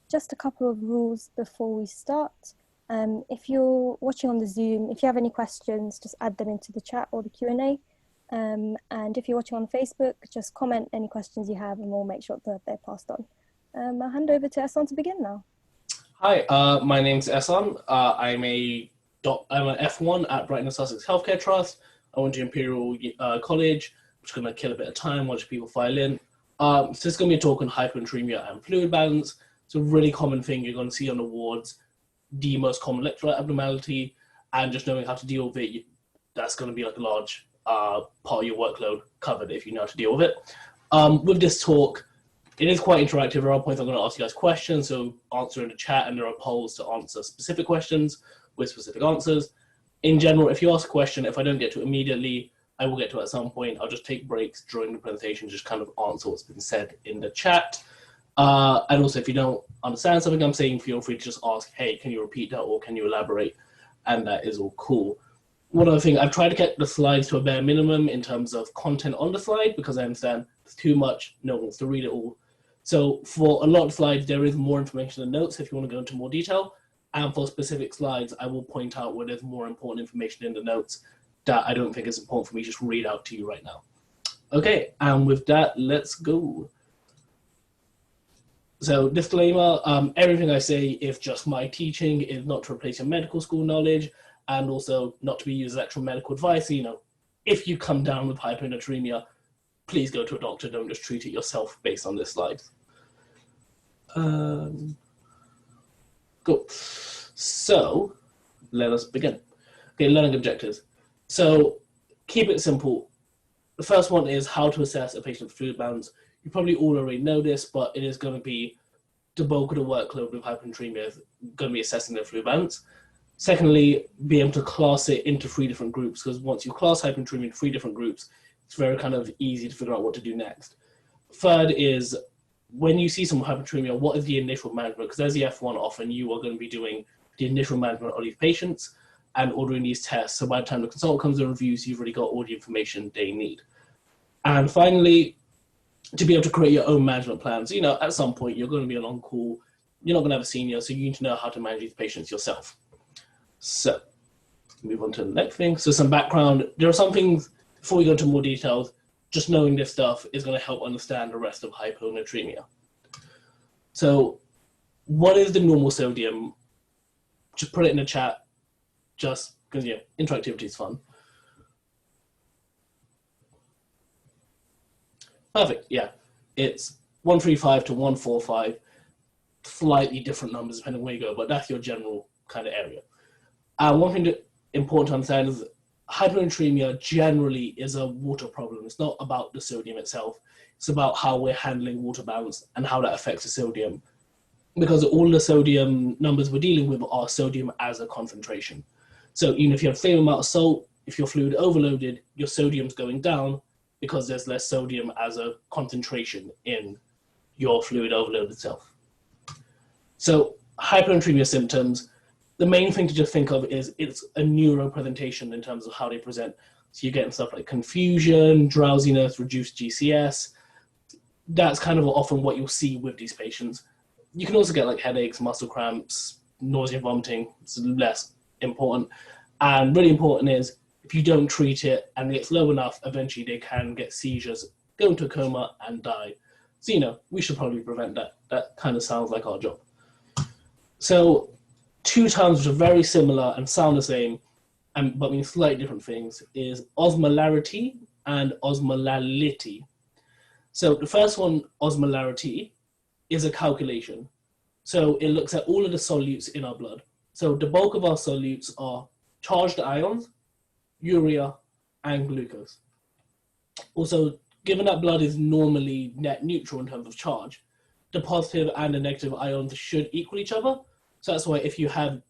just a couple of rules before we start. If you're watching on the Zoom, if you have any questions, just add them into the chat or the Q&A. And if you're watching on Facebook, just comment any questions you have and we'll make sure that they're passed on. I'll hand over to Ehsaan to begin now. Hi, my name's Ehsaan. I'm an F1 at Brighton and Sussex Healthcare Trust. I went to Imperial College. I'm just going to kill a bit of time, watch people file in. So this is going to be a talk on hyponatremia and fluid balance. It's a really common thing you're going to see on the wards, the most common electrolyte abnormality, and just knowing how to deal with it, that's going to be like a large part of your workload covered if you know how to deal with it. With this talk, it is quite interactive. There are points I'm going to ask you guys questions, so answer in the chat, and there are polls to answer specific questions with specific answers. In general, if you ask a question, if I don't get to it immediately, I will get to it at some point. I'll just take breaks during the presentation, just kind of answer what's been said in the chat. And also, if you don't understand something I'm saying, feel free to just ask, hey, can you repeat that or can you elaborate? And that is all cool. One other thing, I've tried to get the slides to a bare minimum in terms of content on the slide because I understand it's too much, no one wants to read it all. So for a lot of slides, there is more information in the notes if you want to go into more detail. And for specific slides, I will point out where there's more important information in the notes that I don't think is important for me to just read out to you right now. Okay, and with that, let's go. So disclaimer, everything I say is just my teaching, is not to replace your medical school knowledge, and also not to be used as actual medical advice. You know, if you come down with hyponatremia, please go to a doctor, don't just treat it yourself based on this slide. Cool. So let us begin. Okay, learning objectives. So keep it simple. The first one is how to assess a patient's fluid balance. You probably all already know this, but it is going to be the bulk of the workload with hyponatremia is going to be assessing their fluid balance. Secondly, be able to class it into 3 different groups, because once you class hyponatremia into 3 different groups, it's very kind of easy to figure out what to do next. Third is when you see some hyponatremia, what is the initial management? Because as the F1, often you are going to be doing the initial management of these patients and ordering these tests. So by the time the consultant comes and reviews, you've already got all the information they need. And finally, to be able to create your own management plans. You know, at some point you're going to be an on-call, you're not going to have a senior, so you need to know how to manage these patients yourself. So move on to the next thing. So some background. There are some things, before we go into more details, just knowing this stuff is going to help understand the rest of hyponatremia. So what is the normal sodium? Just put it in the chat, just because, yeah, interactivity is fun. Perfect, yeah. It's 135 to 145, slightly different numbers depending on where you go, but that's your general kind of area. One thing that important to understand is hyponatremia generally is a water problem. It's not about the sodium itself. It's about how we're handling water balance and how that affects the sodium. Because all the sodium numbers we're dealing with are sodium as a concentration. So even if you have the same amount of salt, if your fluid overloaded, your sodium's going down because there's less sodium as a concentration in your fluid overload itself. So hyponatremia symptoms, the main thing to just think of is it's a neuropresentation in terms of how they present. So you're getting stuff like confusion, drowsiness, reduced GCS. That's kind of often what you'll see with these patients. You can also get like headaches, muscle cramps, nausea, vomiting. It's less important. And really important is if you don't treat it and it's low enough, eventually they can get seizures, go into a coma and die. So, you know, we should probably prevent that. That kind of sounds like our job. So 2 terms which are very similar and sound the same, but mean slightly different things, is osmolarity and osmolality. So the first one, osmolarity, is a calculation. So it looks at all of the solutes in our blood. So the bulk of our solutes are charged ions, urea, and glucose. Also, given that blood is normally net neutral in terms of charge, the positive and the negative ions should equal each other. So that's why if you have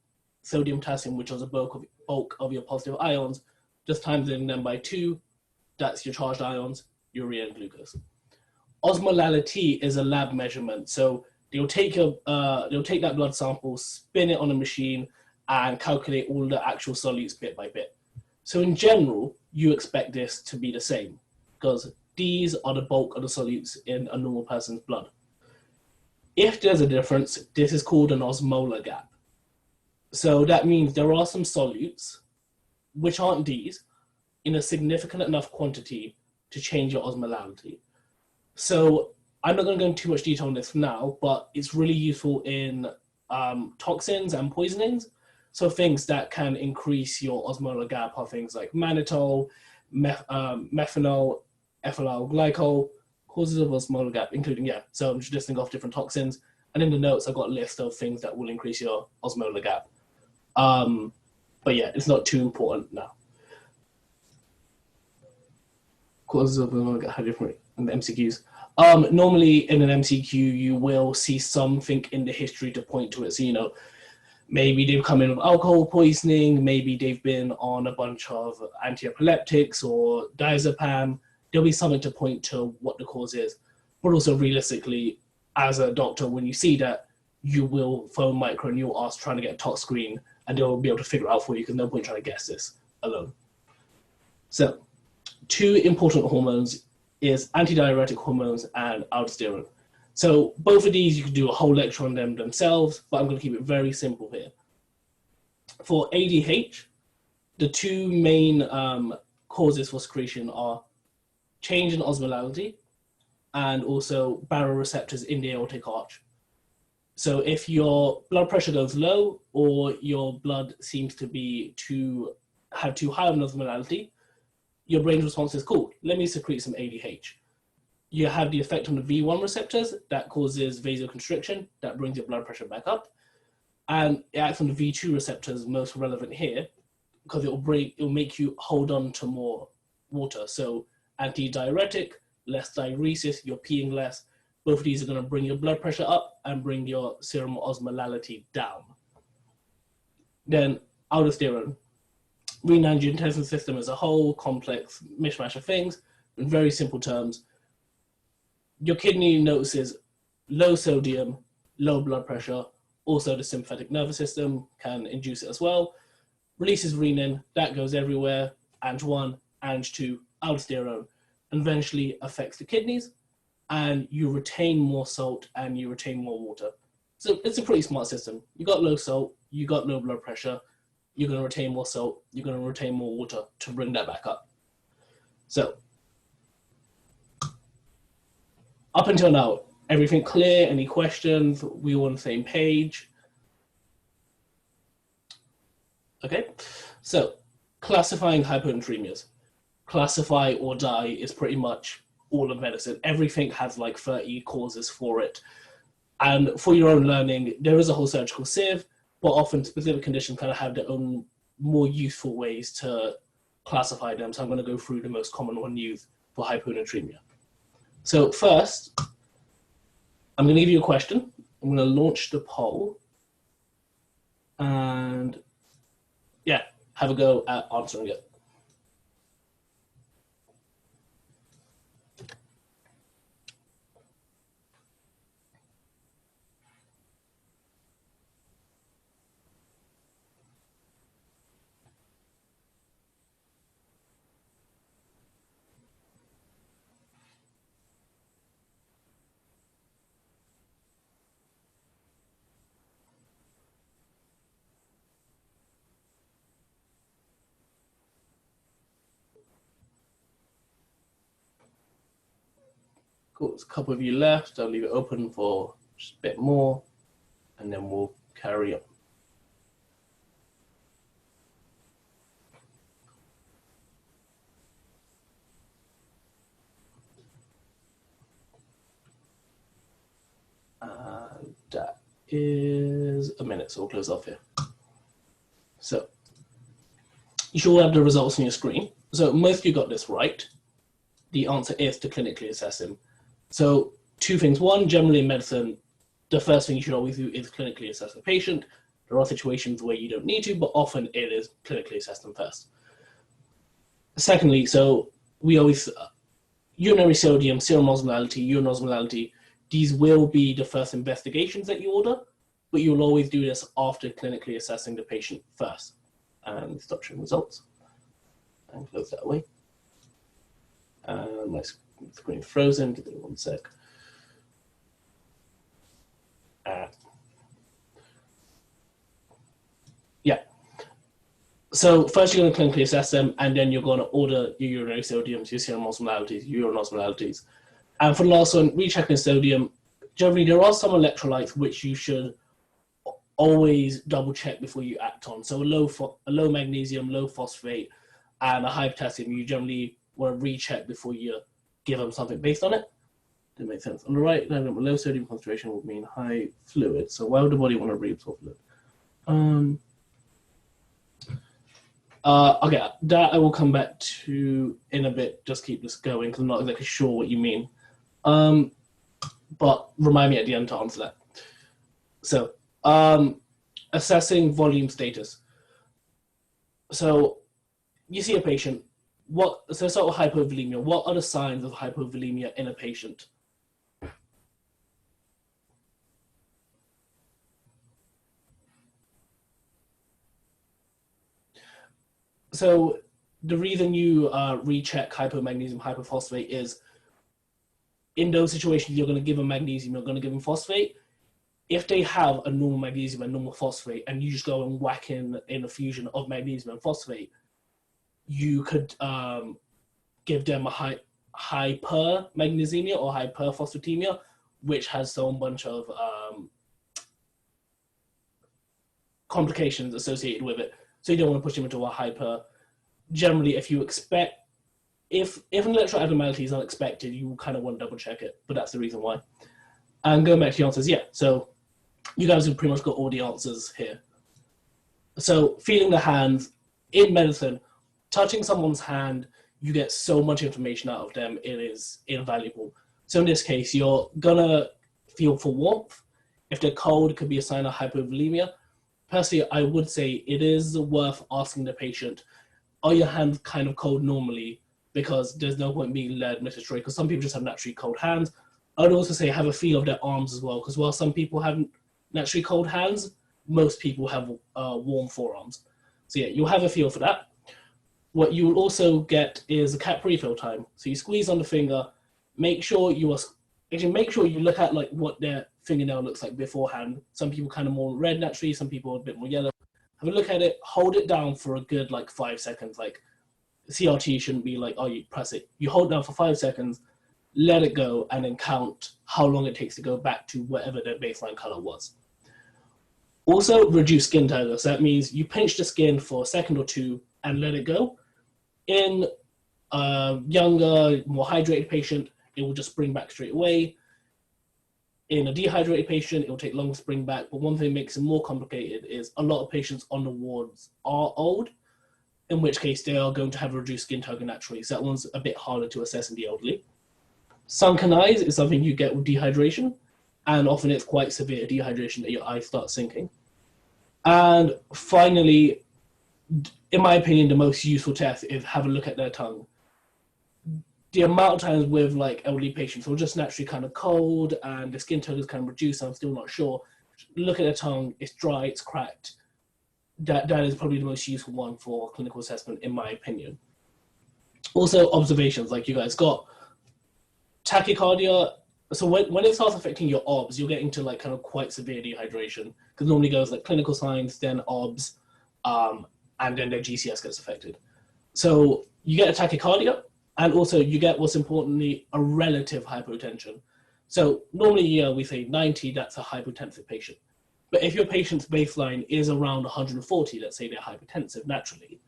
sodium, potassium, which is the bulk of your positive ions, just times them by 2, that's your charged ions, urea, and glucose. Osmolality is a lab measurement. So they'll take that blood sample, spin it on a machine, and calculate all the actual solutes bit by bit. So in general, you expect this to be the same because these are the bulk of the solutes in a normal person's blood. If there's a difference, this is called an osmolar gap. So that means there are some solutes, which aren't these, in a significant enough quantity to change your osmolality. So I'm not going to go into too much detail on this now, but it's really useful in toxins and poisonings. So things that can increase your osmolar gap are things like mannitol, methanol, ethyl glycol, causes of osmolar gap, including, so I'm just listing off different toxins. And in the notes, I've got a list of things that will increase your osmolar gap. But yeah, it's not too important now. Causes of osmolar gap, how different in the MCQs. Normally in an MCQ, you will see something in the history to point to it. So, maybe they've come in with alcohol poisoning, maybe they've been on a bunch of antiepileptics or diazepam. There'll be something to point to what the cause is. But also realistically, as a doctor, when you see that, you will phone micro and you'll ask trying to get a tox screen, and they'll be able to figure it out for you because no point trying to guess this alone. So 2 important hormones is antidiuretic hormones and aldosterone. So both of these, you could do a whole lecture on them themselves, but I'm going to keep it very simple here. For ADH, the 2 main causes for secretion are change in osmolality and also baroreceptors in the aortic arch. So if your blood pressure goes low or your blood seems to be have too high of an osmolality, your brain's response is, cool, let me secrete some ADH. You have the effect on the V1 receptors that causes vasoconstriction, that brings your blood pressure back up. And it acts on the V2 receptors, most relevant here, because it'll make you hold on to more water. So antidiuretic, less diuresis, you're peeing less. Both of these are going to bring your blood pressure up and bring your serum osmolality down. Then aldosterone. Renin-angiotensin system is a whole complex mishmash of things. In very simple terms, your kidney notices low sodium, low blood pressure. Also, the sympathetic nervous system can induce it as well. Releases renin, that goes everywhere. Ang1, Ang2, aldosterone, and eventually affects the kidneys, and you retain more salt and you retain more water. So it's a pretty smart system. You got low salt, you got low blood pressure, you're going to retain more salt, you're going to retain more water to bring that back up. So up until now, everything clear? Any questions? We all on the same page? Okay, so classifying hyponatraemias. Classify or die is pretty much all of medicine. Everything has like 30 causes for it. And for your own learning, there is a whole surgical sieve, but often specific conditions kind of have their own more useful ways to classify them. So I'm going to go through the most common one used for hyponatraemia. So first, I'm going to give you a question. I'm going to launch the poll. And yeah, have a go at answering it. Cool, there's a couple of you left. I'll leave it open for just a bit more, and then we'll carry on. And that is a minute, so we'll close off here. So you should all have the results on your screen. So most of you got this right. The answer is to clinically assess him. So 2 things. 1, generally in medicine, the first thing you should always do is clinically assess the patient. There are situations where you don't need to, but often it is clinically assess them first. Secondly, so we always, urinary sodium, serum osmolality, urine osmolality, these will be the first investigations that you order, but you'll always do this after clinically assessing the patient first. And stop showing results. And close that away. My screen frozen, give me 1 sec. Yeah. So first you're going to clinically assess them, and then you're going to order your urinary sodiums, your serum osmolarities, urine osmolarities. And for the last one, rechecking sodium. Generally, there are some electrolytes which you should always double check before you act on. So a low magnesium, low phosphate, and a high potassium, you generally want to recheck before you give them something based on it. That makes sense. On the right, low sodium concentration would mean high fluid. So why would the body want to reabsorb fluid? Okay, that I will come back to in a bit. Just keep this going because I'm not exactly sure what you mean. But remind me at the end to answer that. So, assessing volume status. So, you see a patient. So start with hypovolemia. What are the signs of hypovolemia in a patient? So the reason you recheck hypomagnesium, hypophosphate is in those situations you're going to give them magnesium, you're going to give them phosphate. If they have a normal magnesium and normal phosphate, and you just go and whack in a fusion of magnesium and phosphate, you could give them a hypermagnesemia or hyperphosphatemia, which has some bunch of complications associated with it. So you don't want to push them into a hyper. Generally, if you expect, if an electrolyte abnormality is unexpected, you kind of want to double check it, but that's the reason why. And going back to the answers, yeah, so you guys have pretty much got all the answers here. So feeling the hands, in medicine, touching someone's hand, you get so much information out of them, it is invaluable. So in this case, you're gonna feel for warmth. If they're cold, it could be a sign of hypovolemia. Personally, I would say it is worth asking the patient, are your hands kind of cold normally? Because there's no point being led administratory, because some people just have naturally cold hands. I would also say have a feel of their arms as well, because while some people have naturally cold hands, most people have warm forearms. So yeah, you'll have a feel for that. What you will also get is a cap refill time. So you squeeze on the finger, make sure you look at like what their fingernail looks like beforehand. Some people kind of more red naturally, some people a bit more yellow. Have a look at it, hold it down for a good like 5 seconds. Like CRT shouldn't be like, oh, you press it. You hold it down for 5 seconds, let it go, and then count how long it takes to go back to whatever their baseline color was. Also, reduce skin turnover. So that means you pinch the skin for a second or two and let it go. In a younger, more hydrated patient, it will just spring back straight away. In a dehydrated patient, it will take longer to spring back. But one thing that makes it more complicated is a lot of patients on the wards are old, in which case they are going to have reduced skin turnover naturally. So that one's a bit harder to assess in the elderly. Sunken eyes is something you get with dehydration, and often it's quite severe dehydration that your eyes start sinking. And finally, in my opinion, the most useful test is have a look at their tongue. The amount of times with like elderly patients who are just naturally kind of cold and the skin tone is kind of reduced, I'm still not sure. Look at their tongue, it's dry, it's cracked. That is probably the most useful one for clinical assessment, in my opinion. Also, observations, like you guys got tachycardia. So when it starts affecting your OBS, you're getting to like kind of quite severe dehydration, because normally goes like clinical signs, then OBS, and then their GCS gets affected. So you get a tachycardia, and also you get, what's importantly, a relative hypotension. So normally we say 90, that's a hypotensive patient. But if your patient's baseline is around 140, let's say they're hypertensive naturally,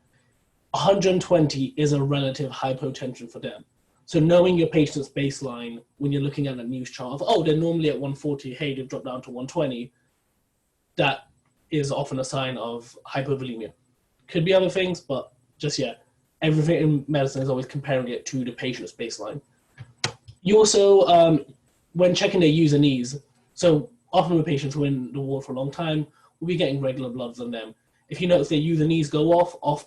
120 is a relative hypotension for them. So knowing your patient's baseline when you're looking at a news chart of, oh, they're normally at 140, hey, they've dropped down to 120, that is often a sign of hypovolemia. Could be other things, but just, yeah, everything in medicine is always comparing it to the patient's baseline. You also, when checking their user needs, so often with patients who are in the ward for a long time, we'll be getting regular bloods on them. If you notice their user needs go off,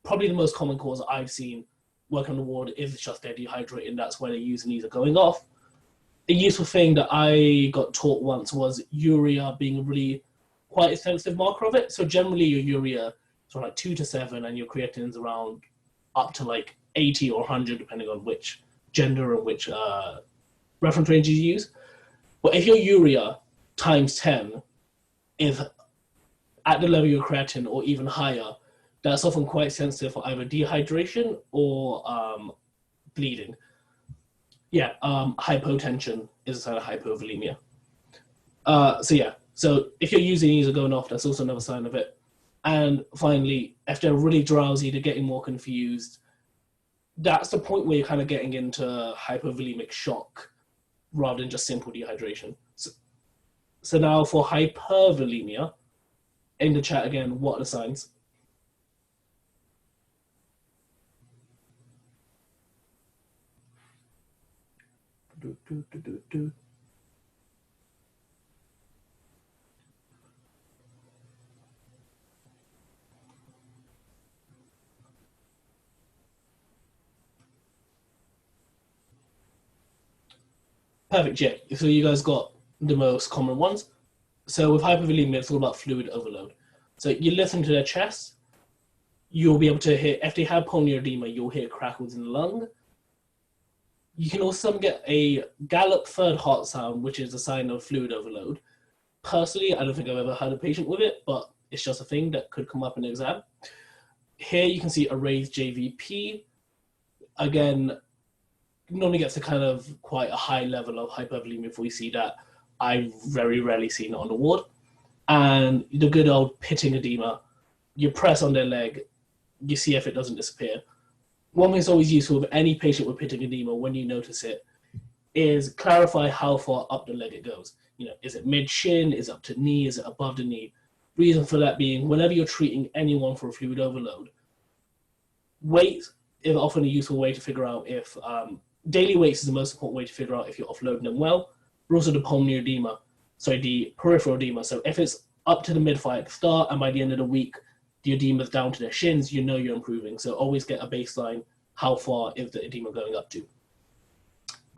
probably the most common cause I've seen working on the ward is just they're dehydrated, and that's why their user needs are going off. A useful thing that I got taught once was urea being a really quite a sensitive marker of it. So generally your urea is around like 2 to 7, and your creatinine's around up to like 80 or 100, depending on which gender and which reference range you use. But if your urea times 10, if at the level of your creatinine or even higher, that's often quite sensitive for either dehydration or bleeding. Yeah, hypotension is a sign of hypovolemia. So if your using are going off, that's also another sign of it. And finally, if they're really drowsy, they're getting more confused, that's the point where you're kind of getting into hypovolemic shock rather than just simple dehydration. So now for hypervolemia, in the chat again, what are the signs? Perfect, yeah. So you guys got the most common ones. So with hypovolemia, it's all about fluid overload. So you listen to their chest, you'll be able to hear, if they have pulmonary edema, you'll hear crackles in the lung. You can also get a gallop third heart sound, which is a sign of fluid overload. Personally, I don't think I've ever had a patient with it, but it's just a thing that could come up in an exam. Here you can see a raised JVP. Again, normally gets a kind of quite a high level of hypervolemia before you see that. I've very rarely seen it on the ward. And the good old pitting edema, you press on their leg, you see if it doesn't disappear. One thing that's always useful with any patient with pitting edema, when you notice it, is clarify how far up the leg it goes. You know, is it mid-shin, is it up to knee, is it above the knee? Reason for that being, whenever you're treating anyone for a fluid overload, weight is often a useful way to figure out if, daily weights is the most important way to figure out if you're offloading them well, but also the pulmonary edema, the peripheral edema. So if it's up to the mid-thigh at the start and by the end of the week, the edema is down to their shins, you know you're improving. So always get a baseline, how far is the edema going up to?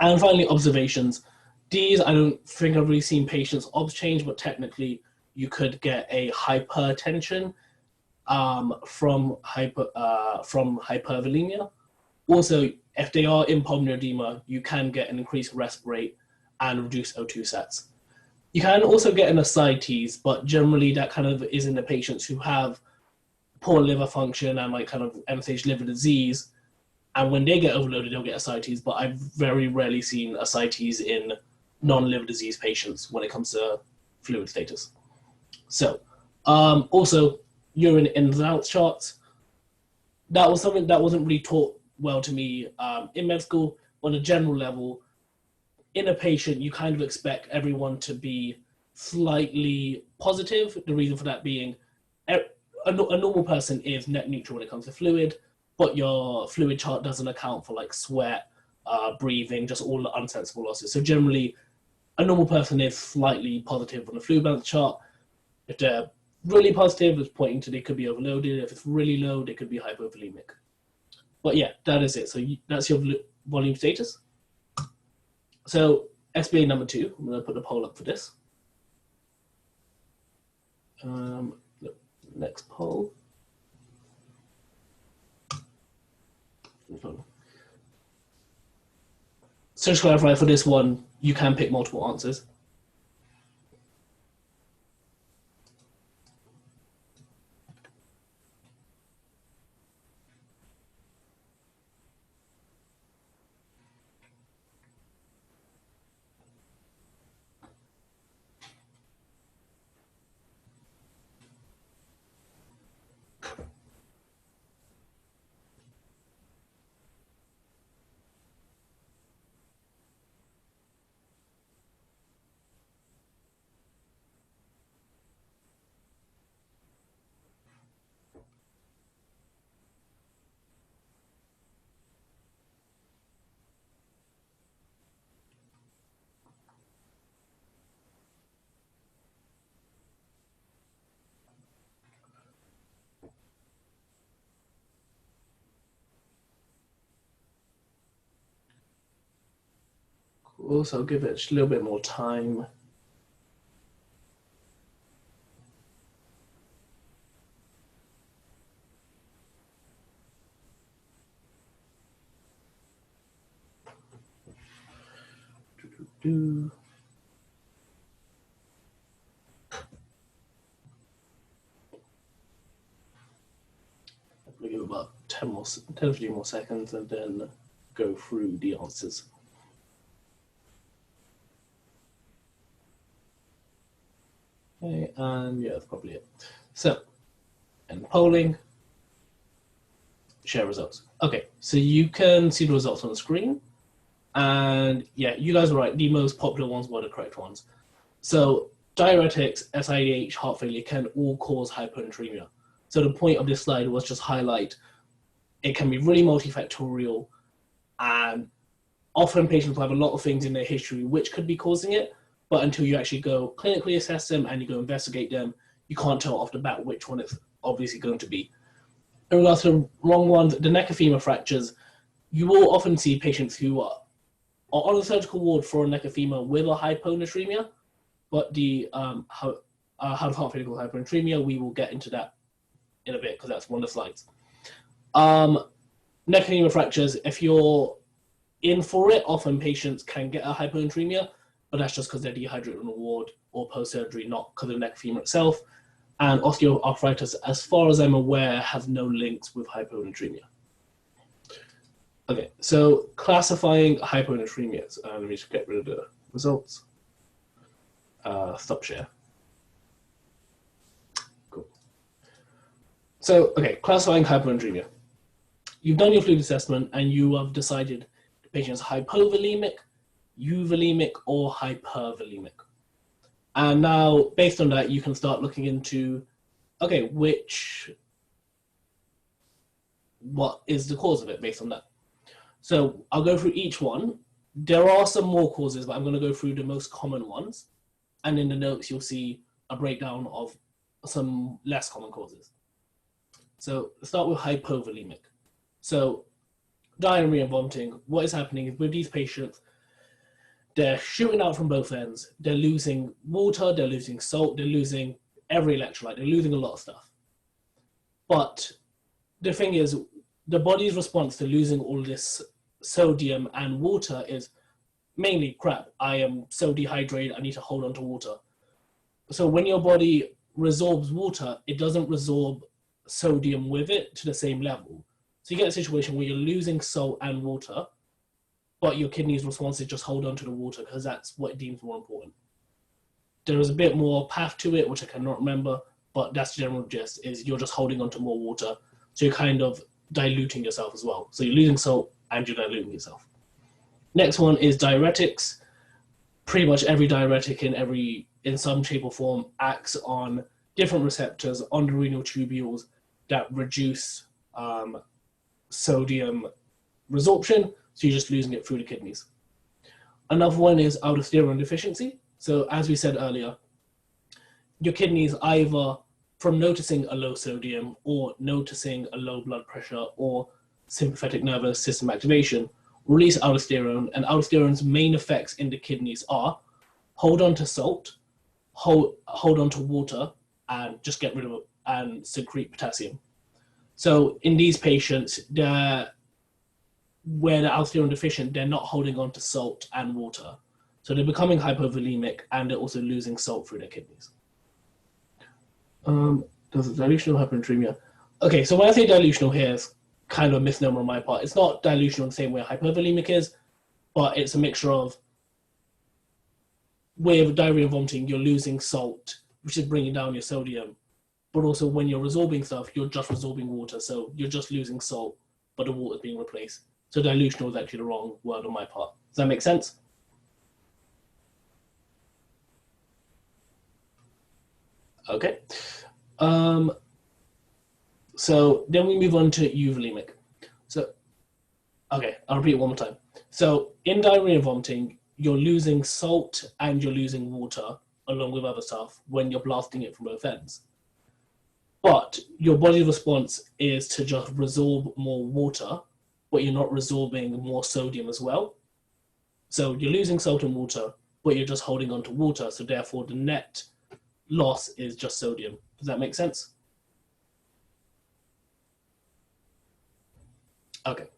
And finally, observations. These, I don't think I've really seen patients obs change, but technically you could get a hypertension from hypervolemia. Also, if they are in pulmonary edema, you can get an increased resp rate and reduced O2 sets. You can also get an ascites, but generally that kind of is in the patients who have poor liver function and like kind of end-stage liver disease. And when they get overloaded, they'll get ascites, but I've very rarely seen ascites in non-liver disease patients when it comes to fluid status. So, also, urine ins and outs charts. That was something that wasn't really taught well to me in med school. On a general level, in a patient, you kind of expect everyone to be slightly positive. The reason for that being, a normal person is net neutral when it comes to fluid, but your fluid chart doesn't account for like sweat, breathing, just all the unsensible losses. So generally, a normal person is slightly positive on the fluid balance chart. If they're really positive, it's pointing to they could be overloaded. If it's really low, they could be hypovolemic. But yeah, that is it. So that's your volume status. So SBA number 2, I'm going to put the poll up for this. Next poll. So to clarify, for this one, you can pick multiple answers. Also, I'll give it just a little bit more time. We'll give it about 10 to 15 more seconds and then go through the answers. Okay, and yeah, that's probably it. So, and polling, share results. Okay, so you can see the results on the screen. And yeah, you guys are right. The most popular ones were the correct ones. So diuretics, SIDH, heart failure can all cause hyponatremia. So the point of this slide was just highlight it can be really multifactorial, and often patients will have a lot of things in their history which could be causing it, but until you actually go clinically assess them and you go investigate them, you can't tell off the bat which one it's obviously going to be. In regards to the wrong ones, the neck of femur fractures, you will often see patients who are on the surgical ward for a neck of femur with a hyponatremia, but the heart failure called hyponatremia, we will get into that in a bit because that's one of the slides. Neck of femur fractures, if you're in for it, often patients can get a hyponatremia, but that's just because they're dehydrated on the ward or post-surgery, not because of the neck of femur itself. And osteoarthritis, as far as I'm aware, has no links with hyponatremia. Okay, so classifying hyponatremias. Let me just get rid of the results. Stop share. Cool. So, okay, classifying hyponatremia. You've done your fluid assessment and you have decided the patient is hypovolemic, euvolaemic, or hypervolemic. And now, based on that, you can start looking into, okay, what is the cause of it based on that? So I'll go through each one. There are some more causes, but I'm going to go through the most common ones. And in the notes, you'll see a breakdown of some less common causes. So let's start with hypovolemic. So diarrhea and vomiting, what is happening is with these patients, they're shooting out from both ends. They're losing water, they're losing salt, they're losing every electrolyte, they're losing a lot of stuff. But the thing is, the body's response to losing all this sodium and water is mainly crap. I am so dehydrated, I need to hold on to water. So when your body resorbs water, it doesn't resorb sodium with it to the same level. So you get a situation where you're losing salt and water, but your kidney's response is just hold on to the water because that's what it deems more important. There is a bit more path to it, which I cannot remember, but that's the general gist, is you're just holding on to more water. So you're kind of diluting yourself as well. So you're losing salt and you're diluting yourself. Next one is diuretics. Pretty much every diuretic in some shape or form acts on different receptors on the renal tubules that reduce sodium resorption, so you're just losing it through the kidneys. Another one is aldosterone deficiency. So as we said earlier, your kidneys either from noticing a low sodium or noticing a low blood pressure or sympathetic nervous system activation, release aldosterone, and aldosterone's main effects in the kidneys are hold on to salt, hold on to water, and just get rid of it and secrete potassium. So in these patients, where they're aldosterone deficient, they're not holding on to salt and water. So they're becoming hypovolemic and they're also losing salt through their kidneys. Does dilutional hyponatremia? Okay, so when I say dilutional here, it's kind of a misnomer on my part. It's not dilutional the same way hypovolemic is, but it's a mixture of, with diarrhea and vomiting, you're losing salt, which is bringing down your sodium. But also when you're resorbing stuff, you're just resorbing water. So you're just losing salt, but the water is being replaced. So dilutional is actually the wrong word on my part. Does that make sense? Okay. So then we move on to euvolaemic. So, okay, I'll repeat it one more time. So in diarrhea and vomiting, you're losing salt and you're losing water along with other stuff when you're blasting it from both ends. But your body's response is to just resorb more water, but you're not resorbing more sodium as well. So you're losing salt and water, but you're just holding on to water. So therefore the net loss is just sodium. Does that make sense? Okay,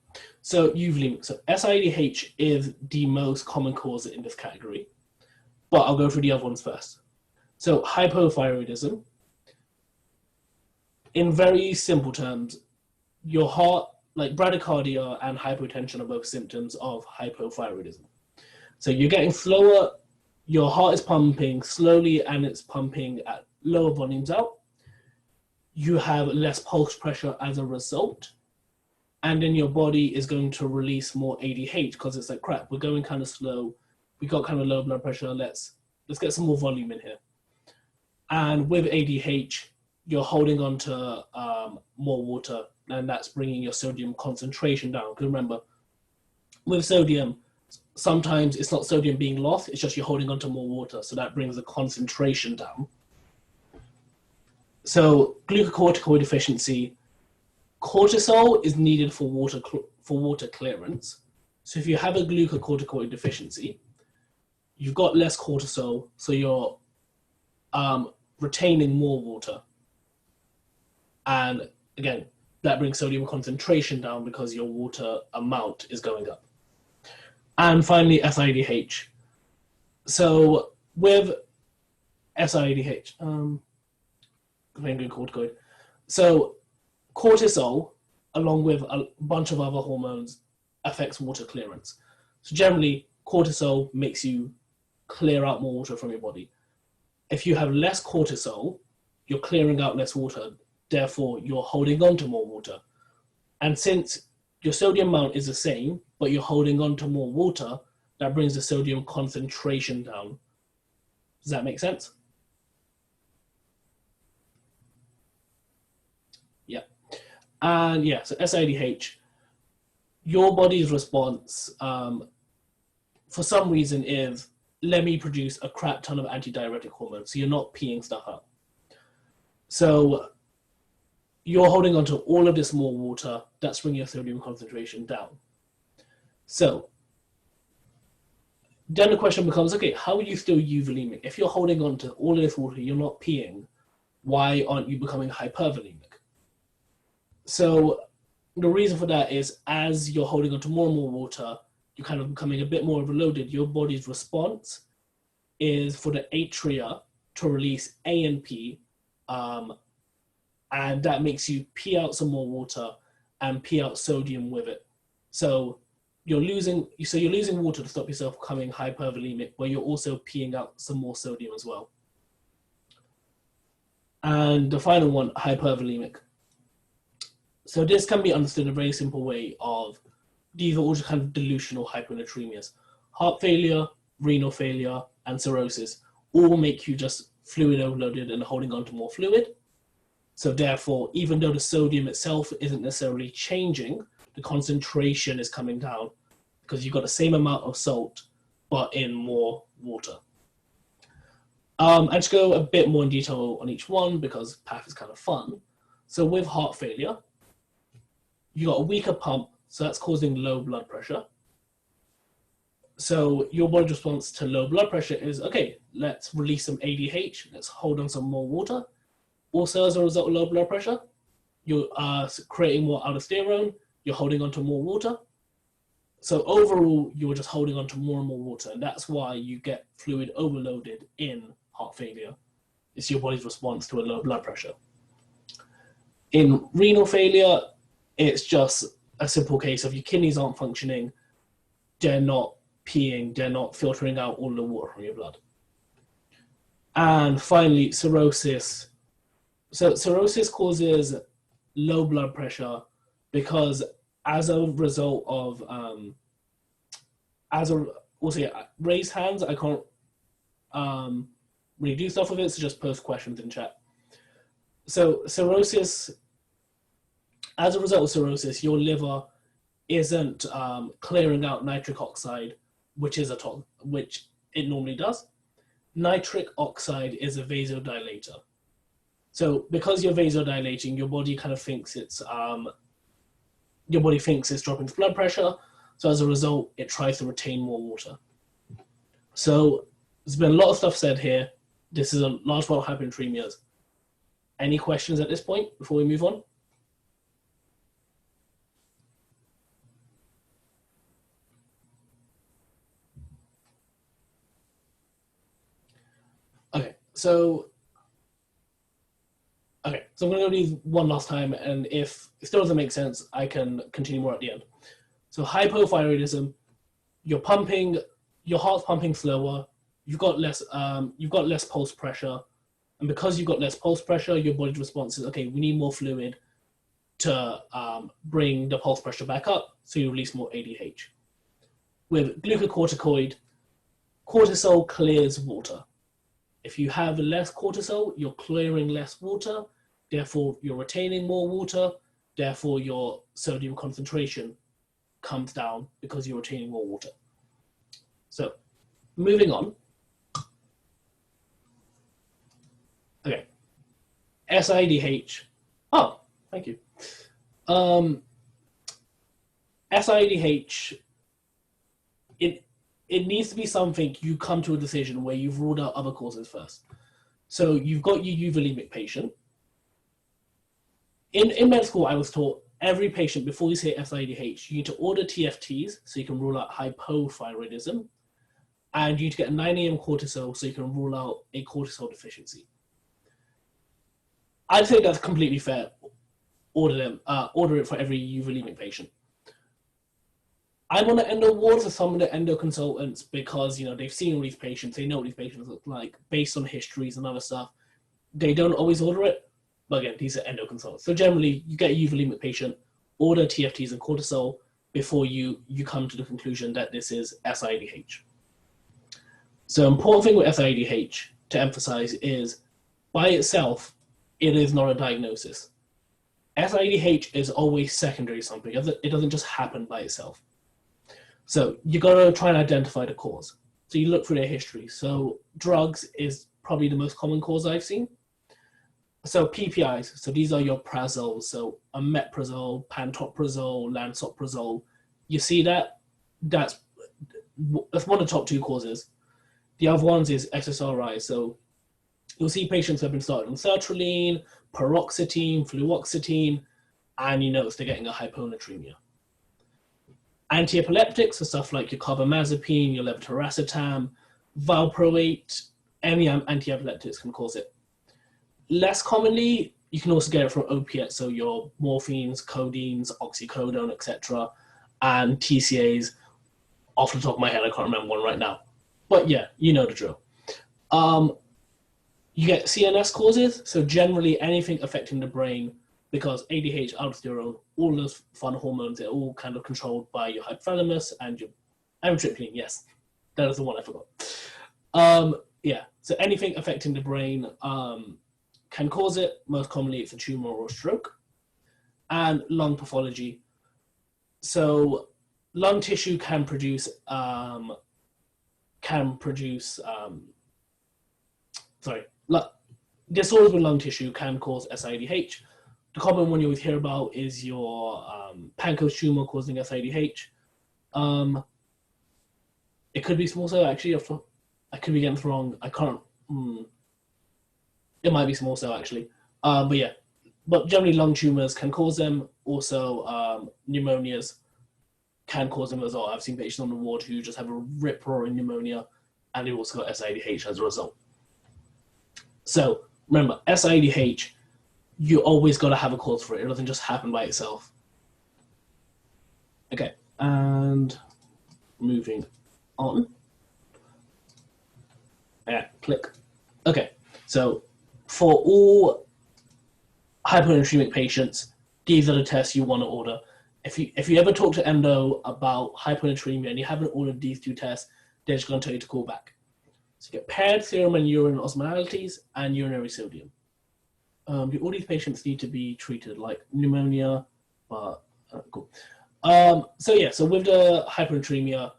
so euvolaemic. So SIDH is the most common cause in this category, but I'll go through the other ones first. So hypothyroidism. In very simple terms, your heart, like bradycardia and hypotension, are both symptoms of hypothyroidism. So you're getting slower, your heart is pumping slowly and it's pumping at lower volumes out. You have less pulse pressure as a result. And then your body is going to release more ADH because it's like, crap, we're going kind of slow. We got kind of low blood pressure. Let's get some more volume in here. And with ADH, you're holding on to more water, and that's bringing your sodium concentration down. Because remember, with sodium, sometimes it's not sodium being lost, it's just you're holding on to more water. So that brings the concentration down. So glucocorticoid deficiency, cortisol is needed for water clearance. So if you have a glucocorticoid deficiency, you've got less cortisol, so you're retaining more water. And again, that brings sodium concentration down because your water amount is going up. And finally, SIADH. So with SIADH, corticoid. So cortisol, along with a bunch of other hormones, affects water clearance. So generally, cortisol makes you clear out more water from your body. If you have less cortisol, you're clearing out less water. Therefore, you're holding on to more water. And since your sodium amount is the same, but you're holding on to more water, that brings the sodium concentration down. Does that make sense? Yeah. And yeah, so SIADH, your body's response for some reason is, let me produce a crap ton of antidiuretic hormones, so you're not peeing stuff out. So you're holding on to all of this more water, that's bringing your sodium concentration down. So then the question becomes, okay, how are you still euvolemic? If you're holding on to all of this water, you're not peeing, why aren't you becoming hypervolemic? So the reason for that is, as you're holding on to more and more water, you're kind of becoming a bit more overloaded. Your body's response is for the atria to release ANP, and that makes you pee out some more water and pee out sodium with it. So you're losing water to stop yourself becoming hypervolemic, but you're also peeing out some more sodium as well. And the final one, hypervolemic. So this can be understood in a very simple way of, these are all just kind of delusional hyponatraemias. Heart failure, renal failure, and cirrhosis all make you just fluid overloaded and holding on to more fluid. So therefore, even though the sodium itself isn't necessarily changing, the concentration is coming down because you've got the same amount of salt, but in more water. And to go a bit more in detail on each one, because PAF is kind of fun. So with heart failure, you got a weaker pump, so that's causing low blood pressure. So your body's response to low blood pressure is, okay, let's release some ADH, let's hold on some more water. Also, as a result of low blood pressure, you're creating more aldosterone, you're holding on to more water. So overall, you're just holding on to more and more water, and that's why you get fluid overloaded in heart failure. It's your body's response to a low blood pressure. In renal failure, it's just a simple case of your kidneys aren't functioning, they're not peeing, they're not filtering out all the water from your blood. And finally, cirrhosis. So cirrhosis causes low blood pressure because as a result of, raise hands, I can't really do stuff with it, so just post questions in chat. So cirrhosis, as a result of cirrhosis, your liver isn't clearing out nitric oxide, which is which it normally does. Nitric oxide is a vasodilator. So because you're vasodilating, your body kind of thinks it's dropping its blood pressure. So as a result, it tries to retain more water. So there's been a lot of stuff said here. This is a large part of hyponatremias. Any questions at this point before we move on? Okay, so Okay, so I'm going to go these one last time, and if it still doesn't make sense, I can continue more at the end. So hypothyroidism, your heart's pumping slower, you've got less pulse pressure, and because you've got less pulse pressure, your body's response is, okay, we need more fluid to bring the pulse pressure back up, so you release more ADH. With glucocorticoid, cortisol clears water. If you have less cortisol, you're clearing less water, therefore you're retaining more water, therefore your sodium concentration comes down because you're retaining more water. So, moving on. Okay. SIDH. Oh, thank you. SIDH, it needs to be something you come to a decision where you've ruled out other causes first. So you've got your Euvolaemic patient. In med school, I was taught every patient, before you say SIDH, you need to order TFTs so you can rule out hypothyroidism, and you need to get a 9 AM cortisol so you can rule out a cortisol deficiency. I think that's completely fair. Order it for every Euvolaemic patient. I'm on the endo wards with some of the endo consultants because, they've seen all these patients, they know what these patients look like based on histories and other stuff. They don't always order it, but again, these are endo consultants. So generally, you get a Euvolaemic patient, order TFTs and cortisol before you come to the conclusion that this is SIDH. So important thing with SIDH to emphasize is, by itself, it is not a diagnosis. SIDH is always secondary to something. It doesn't just happen by itself. So you got to try and identify the cause. So you look through their history. So drugs is probably the most common cause I've seen. So PPIs, so these are your prazoles. So omeprazole, pantoprazole, lansoprazole. You see that? That's one of the top two causes. The other ones is SSRIs. So you'll see patients who have been started on sertraline, paroxetine, fluoxetine, and you notice they're getting a hyponatraemia. Antiepileptics are stuff like your carbamazepine, your levetiracetam, valproate, any antiepileptics can cause it. Less commonly, you can also get it from opiates, so your morphines, codeines, oxycodone, etc., and TCAs. Off the top of my head, I can't remember one right now. But yeah, you know the drill. You get CNS causes, so generally anything affecting the brain, because ADH, aldosterone, all those fun hormones, they're all kind of controlled by your hypothalamus and your amitriptyline. Yes, that is the one I forgot. Yeah, so anything affecting the brain can cause it. Most commonly, it's a tumor or a stroke. And lung pathology. So lung tissue can produce disorders with lung tissue can cause SIDH. The common one you always hear about is your pancreas tumor causing SIDH. It could be small cell, actually. I could be getting this wrong. I can't. It might be small cell, actually. But yeah. But generally, lung tumors can cause them. Also, pneumonias can cause them as well. I've seen patients on the ward who just have a rip-roaring pneumonia, and they also got SIDH as a result. So remember, SIDH, you always got to have a cause for it. It doesn't just happen by itself. Okay, and moving on. Yeah, click. Okay, so for all hyponatremic patients, these are the tests you want to order. If you ever talk to endo about hyponatremia and you haven't ordered these two tests, they're just going to tell you to call back. So you get paired serum and urine osmolarities and urinary sodium. All these patients need to be treated like pneumonia, but cool. So with the hyponatremia,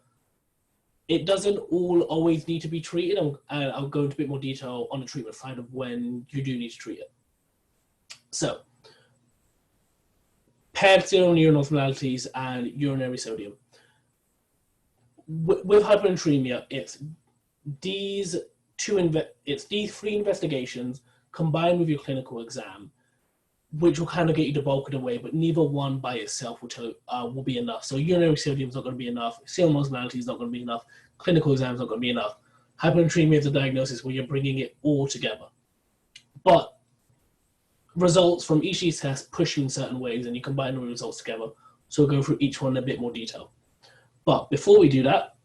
it doesn't always need to be treated, and I'll go into a bit more detail on the treatment side of when you do need to treat it. So, paired serum urine osmolarities and urinary sodium. With hyponatremia, it's these three investigations combined with your clinical exam, which will kind of get you the bulk of the way, but neither one by itself will be enough. So urinary sodium is not going to be enough, serum osmolality is not going to be enough, clinical exam is not going to be enough. Hyponatremia is a diagnosis where you're bringing it all together. But results from each of these tests push you in certain ways, and you combine the results together. So we'll go through each one in a bit more detail. But before we do that,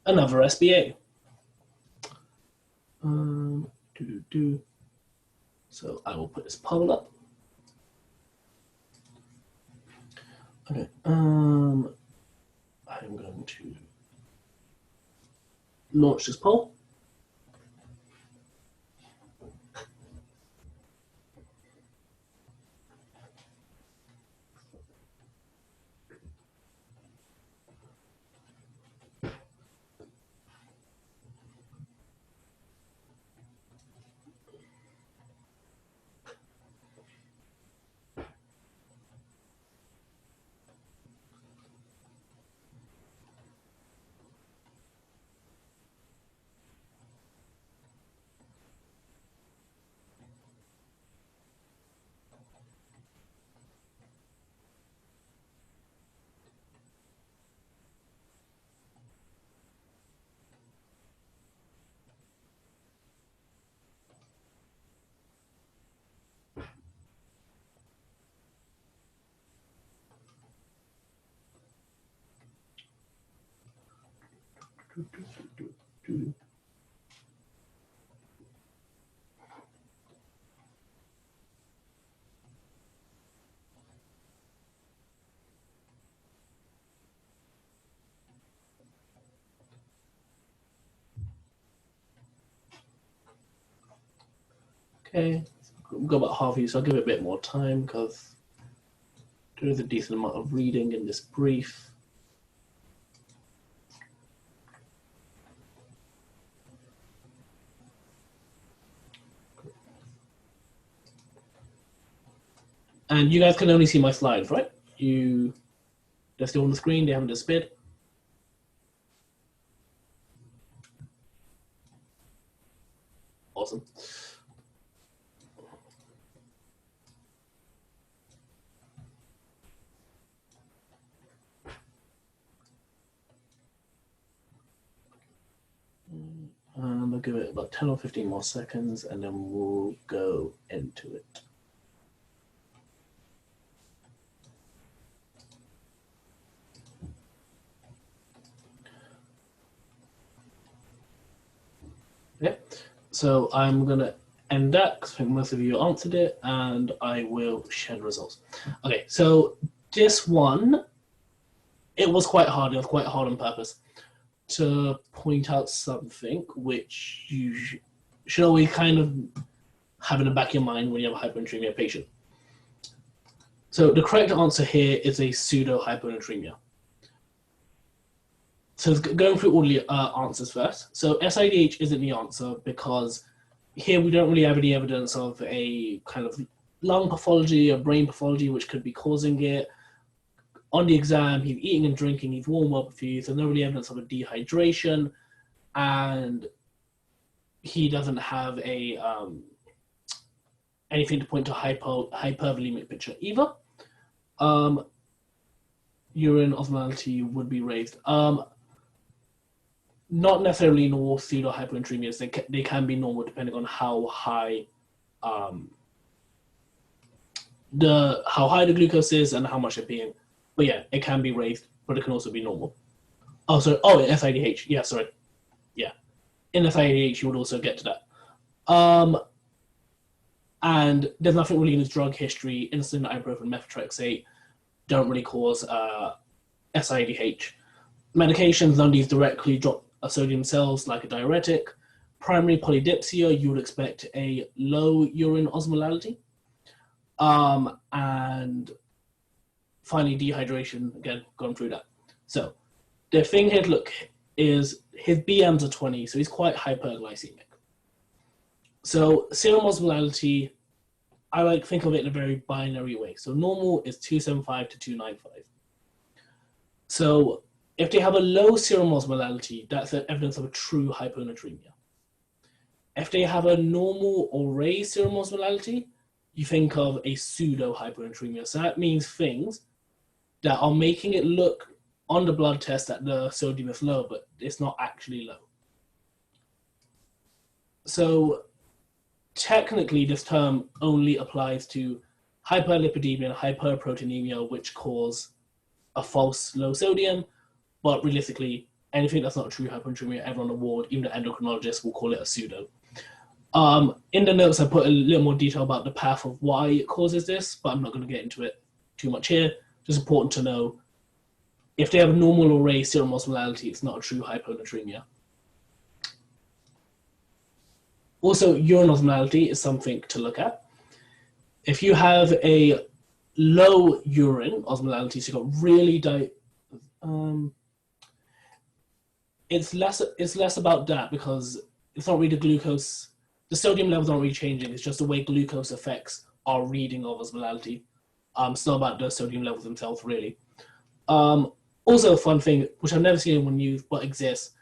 another SBA. So I will put this poll up. Okay. I'm going to launch this poll. Okay, we've got about half of you, so I'll give it a bit more time because there is a decent amount of reading in this brief. And you guys can only see my slides, right? They're still on the screen, they haven't disappeared. Awesome. I'll give it about 10 or 15 more seconds and then we'll go into it. Okay, so I'm gonna end that because I think most of you answered it, and I will share the results. Okay, so this one, it was quite hard. It was quite hard on purpose to point out something which you should always kind of have in the back of your mind when you have a hyponatremia patient. So the correct answer here is a pseudo hyponatremia. So going through all the answers first. So SIDH isn't the answer because here we don't really have any evidence of a kind of lung pathology or brain pathology which could be causing it. On the exam, he's eating and drinking, he's warm up fused, there's no really evidence of a dehydration, and he doesn't have a anything to point to hypovolemic picture either. Urine osmolality would be raised. Not necessarily in all pseudo hyponatremias. They can be normal depending on how high the glucose is and how much they're peeing. But yeah, it can be raised, but it can also be normal. Oh, sorry. Oh, in SIDH. Yeah, sorry. Yeah, in SIDH you would also get to that. And there's nothing really in his drug history. Insulin, ibuprofen, methotrexate don't really cause SIDH. Medications, none of these directly drop sodium cells like a diuretic. Primary polydipsia, you would expect a low urine osmolality. And finally, dehydration, again, gone through that. So the thing here to look is his BMs are 20, so he's quite hyperglycemic. So serum osmolality, I like think of it in a very binary way. So normal is 275 to 295. So if they have a low serum osmolality, that's evidence of a true hyponatremia. If they have a normal or raised serum osmolality, you think of a pseudo hyponatremia. So that means things that are making it look on the blood test that the sodium is low, but it's not actually low. So technically this term only applies to hyperlipidemia and hyperproteinemia, which cause a false low sodium, but realistically, anything that's not a true hyponatremia, everyone on the ward, even the endocrinologist, will call it a pseudo. In the notes, I put a little more detail about the path of why it causes this, but I'm not going to get into it too much here. Just important to know, if they have a normal or raised serum osmolality, it's not a true hyponatremia. Also, urine osmolality is something to look at. If you have a low urine osmolality, so you've got really it's less about that, because it's not really the glucose. The sodium levels aren't really changing. It's just the way glucose affects our reading of osmolality. It's not about the sodium levels themselves, really. Also, a fun thing, which I've never seen anyone use, but exists.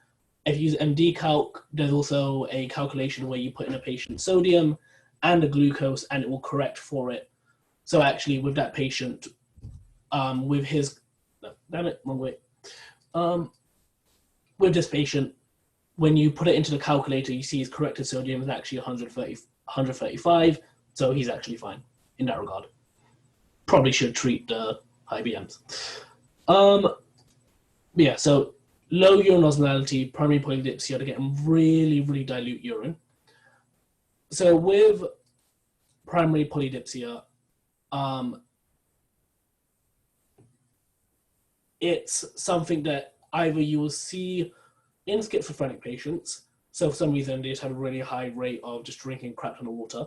If you use MD Calc, there's also a calculation where you put in a patient's sodium and the glucose, and it will correct for it. So actually, with that patient, with his, no, damn it, wrong way. With this patient, when you put it into the calculator, you see his corrected sodium is actually 135, so he's actually fine in that regard. Probably should treat the high BMs. Yeah, so low urine osmolality, primary polydipsia, they're getting really, really dilute urine. So with primary polydipsia, it's something that either you will see in schizophrenic patients, so for some reason they just have a really high rate of just drinking crap ton of water,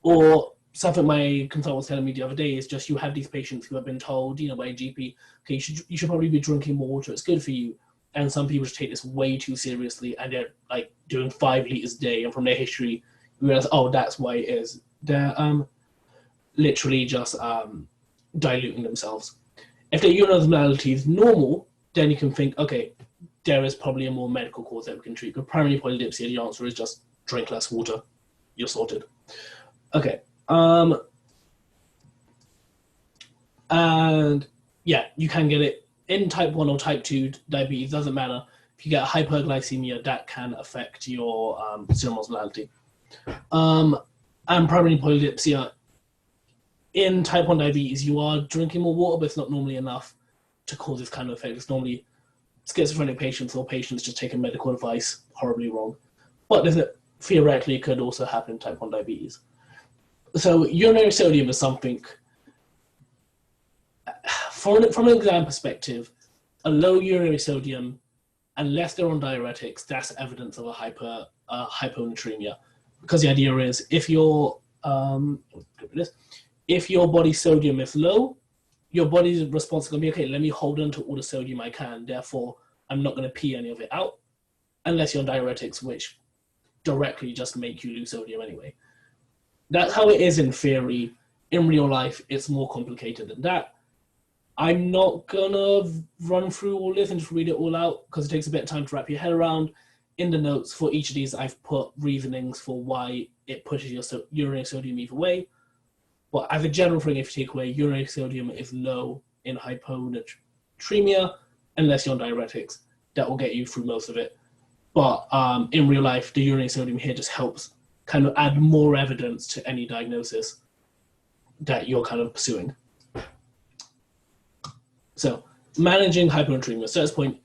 or something my consultant was telling me the other day is just you have these patients who have been told, you know, by a GP, okay, you should probably be drinking more water, it's good for you. And some people just take this way too seriously, and they're like doing 5 liters a day, and from their history, you realize, oh, that's why it is. They're literally just diluting themselves. If their urine osmolality is normal, then you can think, okay, there is probably a more medical cause that we can treat. With primary polydipsia, the answer is just drink less water. You're sorted. Okay. And yeah, you can get it in type 1 or type 2 diabetes, doesn't matter. If you get hyperglycemia, that can affect your serum osmolality. And primary polydipsia, in type 1 diabetes, you are drinking more water, but it's not normally enough to cause this kind of effect. It's normally schizophrenic patients or patients just taking medical advice horribly wrong. But theoretically, it could also happen in type 1 diabetes. So urinary sodium is something, from an exam perspective, a low urinary sodium, unless they're on diuretics, that's evidence of a hyponatremia. Because the idea is, if your body sodium is low, your body's response is going to be, okay, let me hold on to all the sodium I can, therefore I'm not going to pee any of it out, unless you're on diuretics, which directly just make you lose sodium anyway. That's how it is in theory. In real life, it's more complicated than that. I'm not gonna run through all this and just read it all out, because it takes a bit of time to wrap your head around. In the notes for each of these, I've put reasonings for why it pushes your urinary sodium either way. But as a general thing, if you take away, urinary sodium is low in hyponatremia, unless you're on diuretics. That will get you through most of it. But in real life, the urinary sodium here just helps kind of add more evidence to any diagnosis that you're kind of pursuing. So managing hyponatremia. So at this point,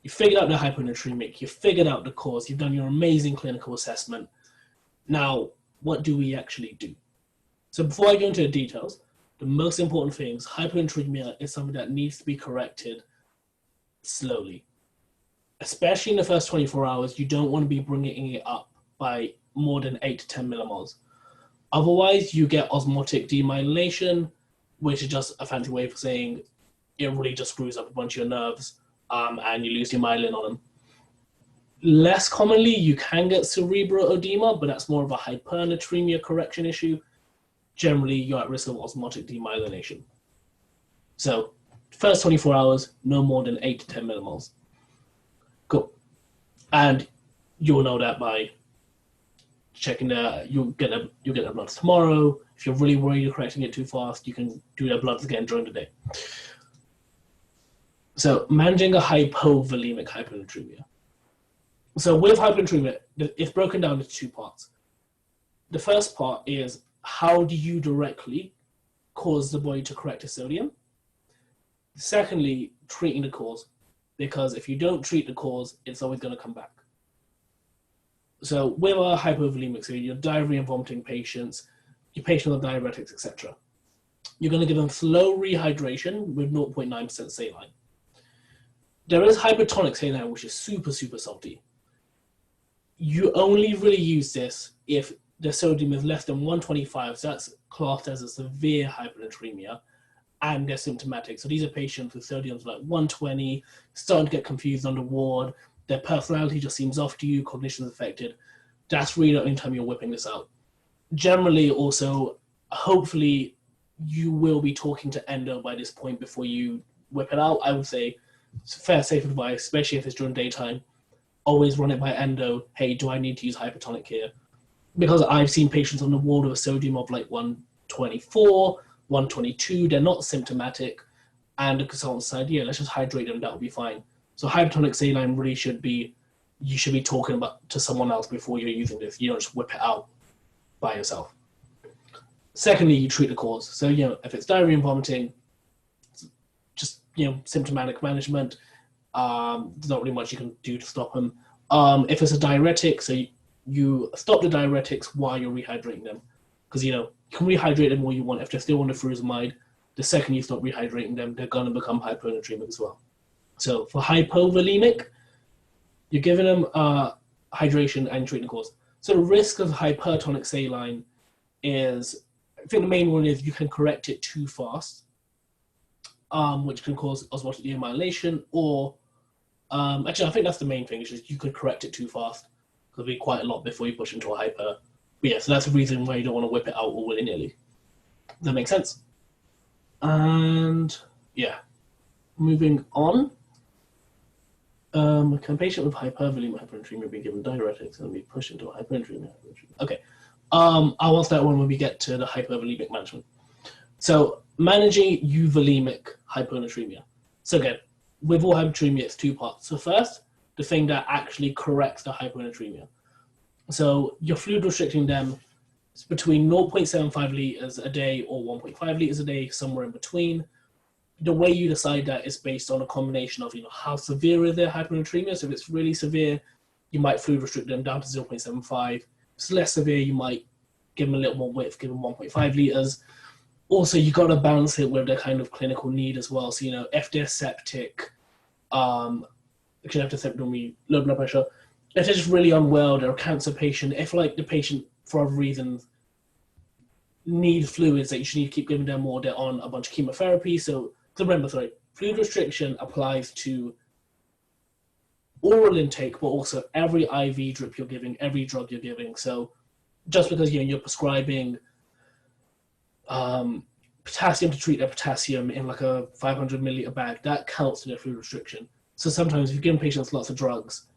you figured out the hyponatremic, you figured out the cause, you've done your amazing clinical assessment. Now, what do we actually do? So before I go into the details, the most important thing is hyponatremia is something that needs to be corrected slowly. Especially in the first 24 hours, you don't want to be bringing it up by more than 8 to 10 millimoles. Otherwise, you get osmotic demyelination, which is just a fancy way for saying it really just screws up a bunch of your nerves, and you lose your myelin on them. Less commonly, you can get cerebral edema, but that's more of a hyponatremia correction issue. Generally, you're at risk of osmotic demyelination. So, first 24 hours, no more than 8 to 10 millimoles. Cool. And you'll know that by checking you'll get the bloods tomorrow. If you're really worried you're correcting it too fast, you can do your bloods again during the day. So managing a hypovolemic hyponatremia. So with hyponatremia, it's broken down into 2 parts. the first part is, how do you directly cause the body to correct its sodium? Secondly, treating the cause, because if you don't treat the cause, it's always going to come back. So with our hypovolemic, so your diarrhea and vomiting patients, your patients with diuretics, etc., you're going to give them slow rehydration with 0.9% saline. There is hypertonic saline, which is super, super salty. You only really use this if the sodium is less than 125, so that's classed as a severe hyponatremia, and they're symptomatic. So these are patients with sodiums like 120, starting to get confused on the ward, their personality just seems off to you, cognition is affected. That's really the only time you're whipping this out. Generally, also, hopefully, you will be talking to endo by this point before you whip it out. I would say it's fair, safe advice, especially if it's during daytime. Always run it by endo. Hey, do I need to use hypertonic here? Because I've seen patients on the ward with a sodium of like 124, 122. They're not symptomatic. And the consultant said, yeah, let's just hydrate them. That'll be fine. So hypertonic saline really should be, you should be talking about to someone else before you're using this. You don't just whip it out by yourself. Secondly, you treat the cause. So, if it's diarrhea and vomiting, just, symptomatic management. There's not really much you can do to stop them. If it's a diuretic, so you stop the diuretics while you're rehydrating them. Because, you can rehydrate them all you want. If they're still on the furosemide, the second you stop rehydrating them, they're going to become hyponatremic as well. So for hypovolemic, you're giving them hydration and treating the cause. So the risk of hypertonic saline is, I think the main one is you can correct it too fast, which can cause osmotic demyelination, or actually I think that's the main thing, is just you could correct it too fast. It'll be quite a lot before you push into a hyper. But yeah, so that's the reason why you don't want to whip it out all willy-nilly. Does that make sense? And yeah, moving on. Can a patient with hypovolemic hyponatremia be given diuretics and be pushed into a hyponatremia? Okay. I'll answer that one when we get to the hypovolemic management. So managing euvolemic hyponatremia. So again, with all hyponatremia, it's two parts. So first, the thing that actually corrects the hyponatremia. So you're fluid restricting them between 0.75 liters a day or 1.5 liters a day, somewhere in between. The way you decide that is based on a combination of, how severe is their hyponatremia. So if it's really severe, you might fluid restrict them down to 0.75. If it's less severe, you might give them a little more width, give them 1.5 liters. Also, you got to balance it with the kind of clinical need as well. So, if they're septic, septic will be low blood pressure. If they're just really unwell, they're a cancer patient, if the patient, for other reasons, need fluids that you should need to keep giving them, or they're on a bunch of chemotherapy. So remember, fluid restriction applies to oral intake, but also every IV drip you're giving, every drug you're giving. So just because you're prescribing potassium to treat their potassium in like a 500 milliliter bag, that counts in their fluid restriction. So sometimes if you're giving patients lots of drugs,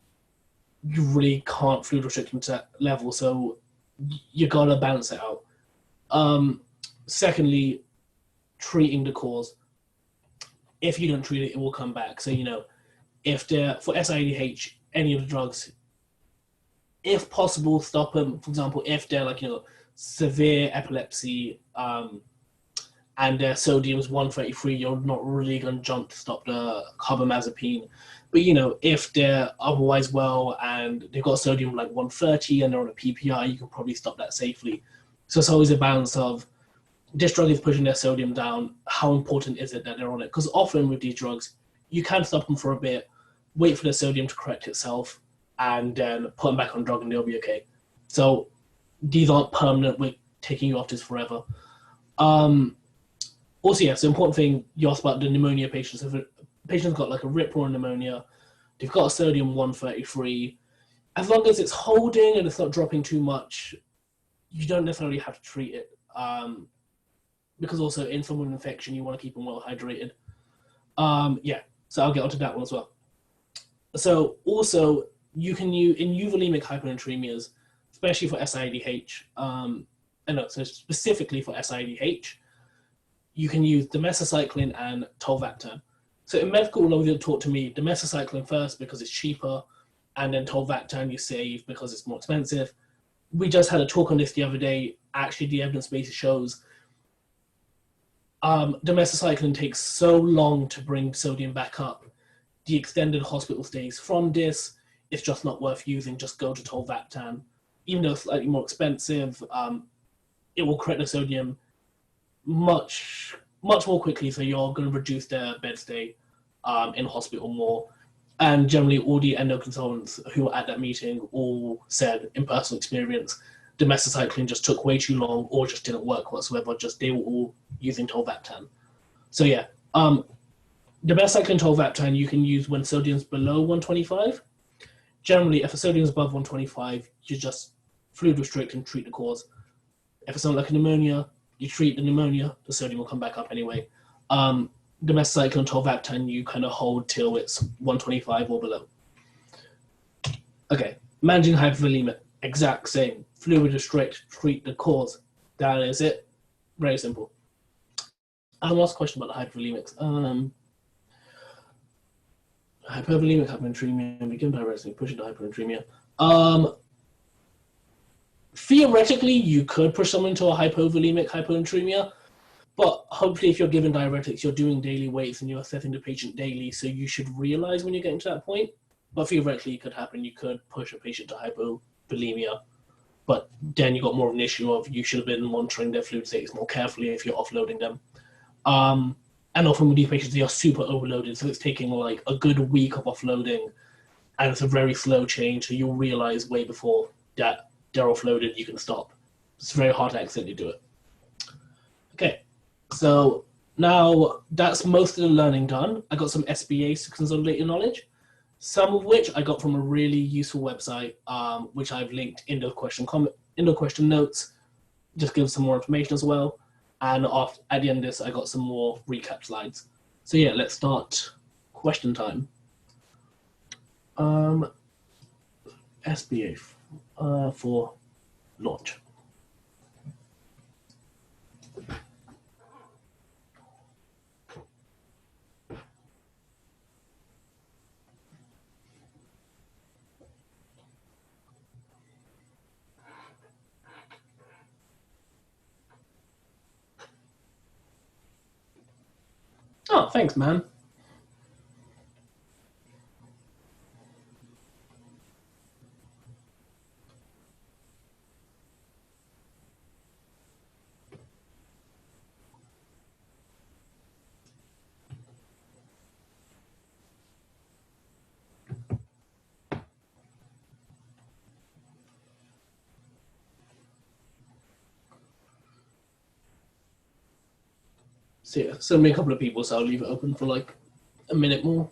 you really can't fluid restrict them to that level. So you gotta balance it out. Secondly, treating the cause. If you don't treat it, it will come back. So, if they're, for SIADH, any of the drugs, if possible, stop them. For example, if they're severe epilepsy, and their sodium is 133, you're not really going to jump to stop the carbamazepine. But, if they're otherwise well and they've got sodium like 130 and they're on a PPI, you can probably stop that safely. So it's always a balance of, this drug is pushing their sodium down. How important is it that they're on it? Because often with these drugs, you can stop them for a bit, wait for their sodium to correct itself, and then put them back on drug and they'll be okay. So these aren't permanent, we're taking you off this forever. Also, yeah, so important thing, you asked about the pneumonia patients. If a patient's got a rip-roaring pneumonia, they've got a sodium 133, as long as it's holding and it's not dropping too much, you don't necessarily have to treat it. Because also in someone with infection, you want to keep them well hydrated. Yeah, so I'll get onto that one as well. So also, you can use, in euvolemic hyponatremias, especially for SIADH, so specifically for SIADH, you can use doxycycline and tolvaptan. So in medical, they'll talk to me doxycycline first because it's cheaper, and then tolvaptan you save because it's more expensive. we just had a talk on this the other day. Actually, the evidence base shows domesticillin takes so long to bring sodium back up. The extended hospital stays from this, it's just not worth using. Just go to tolvaptan. Even though it's slightly more expensive, it will correct the sodium much more quickly, so you're going to reduce their bed stay in hospital more. And generally, all the endo consultants who were at that meeting all said, in personal experience, domesticillin just took way too long or just didn't work whatsoever. Just they were all using tolvaptan. So yeah, domesticillin tolvaptan you can use when sodium's below 125. Generally, if a sodium is above 125, you just fluid restrict and treat the cause. If it's something like a pneumonia, you treat the pneumonia, the sodium will come back up anyway. Domesticillin and tolvaptan, you kind of hold till it's 125 or below. Okay, managing hypovolemic, exact same. Fluid restrict, treat the cause. That is it. Very simple. Last question about the hypovolemics. Hypovolemic hyponatraemia, begin directly, pushing to hyponatraemia. Theoretically, you could push someone into a hypovolemic hyponatraemia, but hopefully if you're given diuretics, you're doing daily weights and you're assessing the patient daily, so you should realize when you're getting to that point. But theoretically, it could happen. You could push a patient to hypovolemia, but then you got more of an issue of you should have been monitoring their fluid status more carefully if you're offloading them. And often with these patients, they are super overloaded, so it's taking like a good week of offloading, and it's a very slow change, so you'll realize way before that they're offloaded, you can stop. It's very hard to accidentally do it. Okay, so now that's most of the learning done. I got some SBAs to consolidate your knowledge, some of which I got from a really useful website, which I've linked in the question notes, just give some more information as well. And at the end of this, I got some more recap slides. So yeah, let's start question time. SBA for launch. Oh, thanks, man. So yeah, so me a couple of people, so I'll leave it open for like a minute more.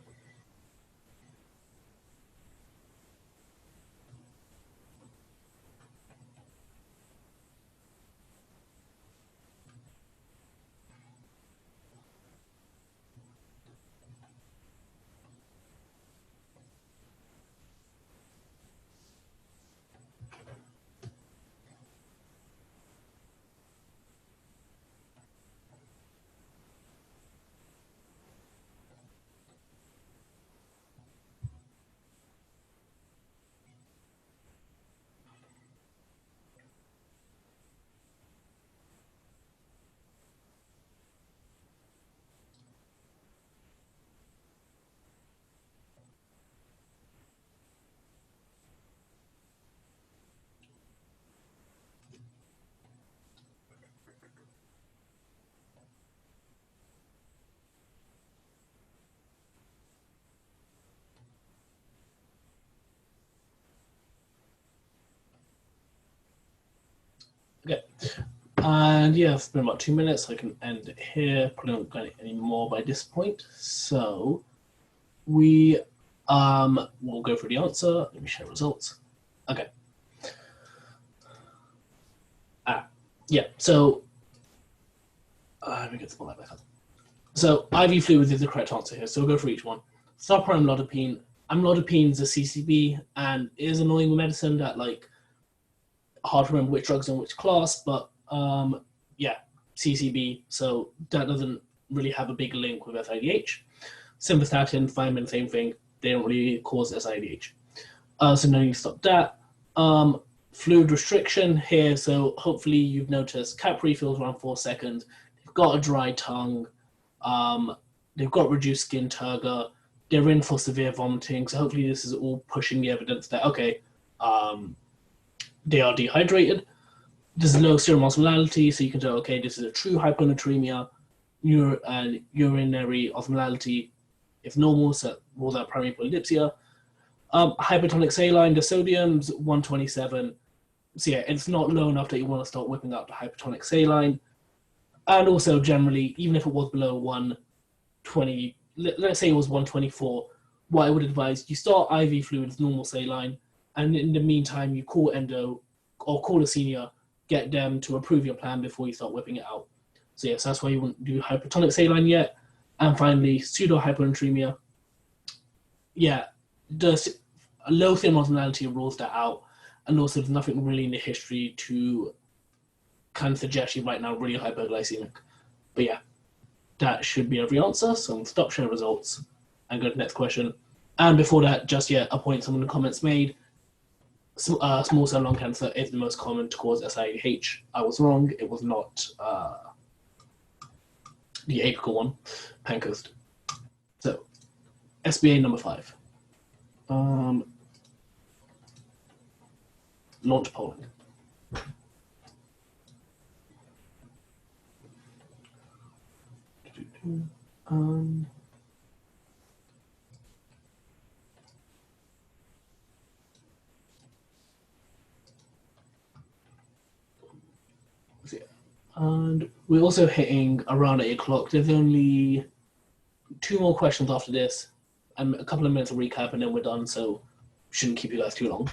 Okay, and yeah, it's been about 2 minutes. I can end it here. Probably not going any more by this point. So we will go for the answer. Let me share results. Okay. Yeah. So let me get the spotlight back up. So IV fluids is the correct answer here. So we'll go for each one. Start for amlodipine. Amlodipine is a CCB, and it is annoying with medicine that like hard to remember which drugs in which class, but yeah, CCB, so that doesn't really have a big link with SIDH. Simvastatin, thiamine, same thing, they don't really cause SIDH. So no need to stop that. Fluid restriction here, so hopefully you've noticed cap refills around 4 seconds. They've got a dry tongue. They've got reduced skin turgor. They're in for severe vomiting. So hopefully this is all pushing the evidence that, okay, they are dehydrated. There's low serum osmolality, so you can tell, okay, this is a true hyponatraemia. Urinary osmolality, if normal, so rules out primary polydipsia. Hypertonic saline, the sodium's 127. So yeah, it's not low enough that you want to start whipping up the hypertonic saline. And also generally, even if it was below 120, let's say it was 124, what I would advise, you start IV fluids, normal saline, and in the meantime, you call endo or call a senior, get them to approve your plan before you start whipping it out. So yes, that's why you wouldn't do hypertonic saline yet. And finally, pseudo hyponatremia. Yeah, the low serum osmolality rules that out, and also there's nothing really in the history to kind of suggest you right now really hypoglycemic. But yeah, that should be every answer. So I'll stop sharing results and go to the next question. And before that, just yet, a point some of the comments made. Small cell lung cancer is the most common to cause SIADH. I was wrong. It was not the apical one, Pancoast. So, SBA number 5. Launch polling. And we're also hitting around 8 o'clock. There's only 2 more questions after this, and a couple of minutes of recap, and then we're done. So shouldn't keep you guys too long.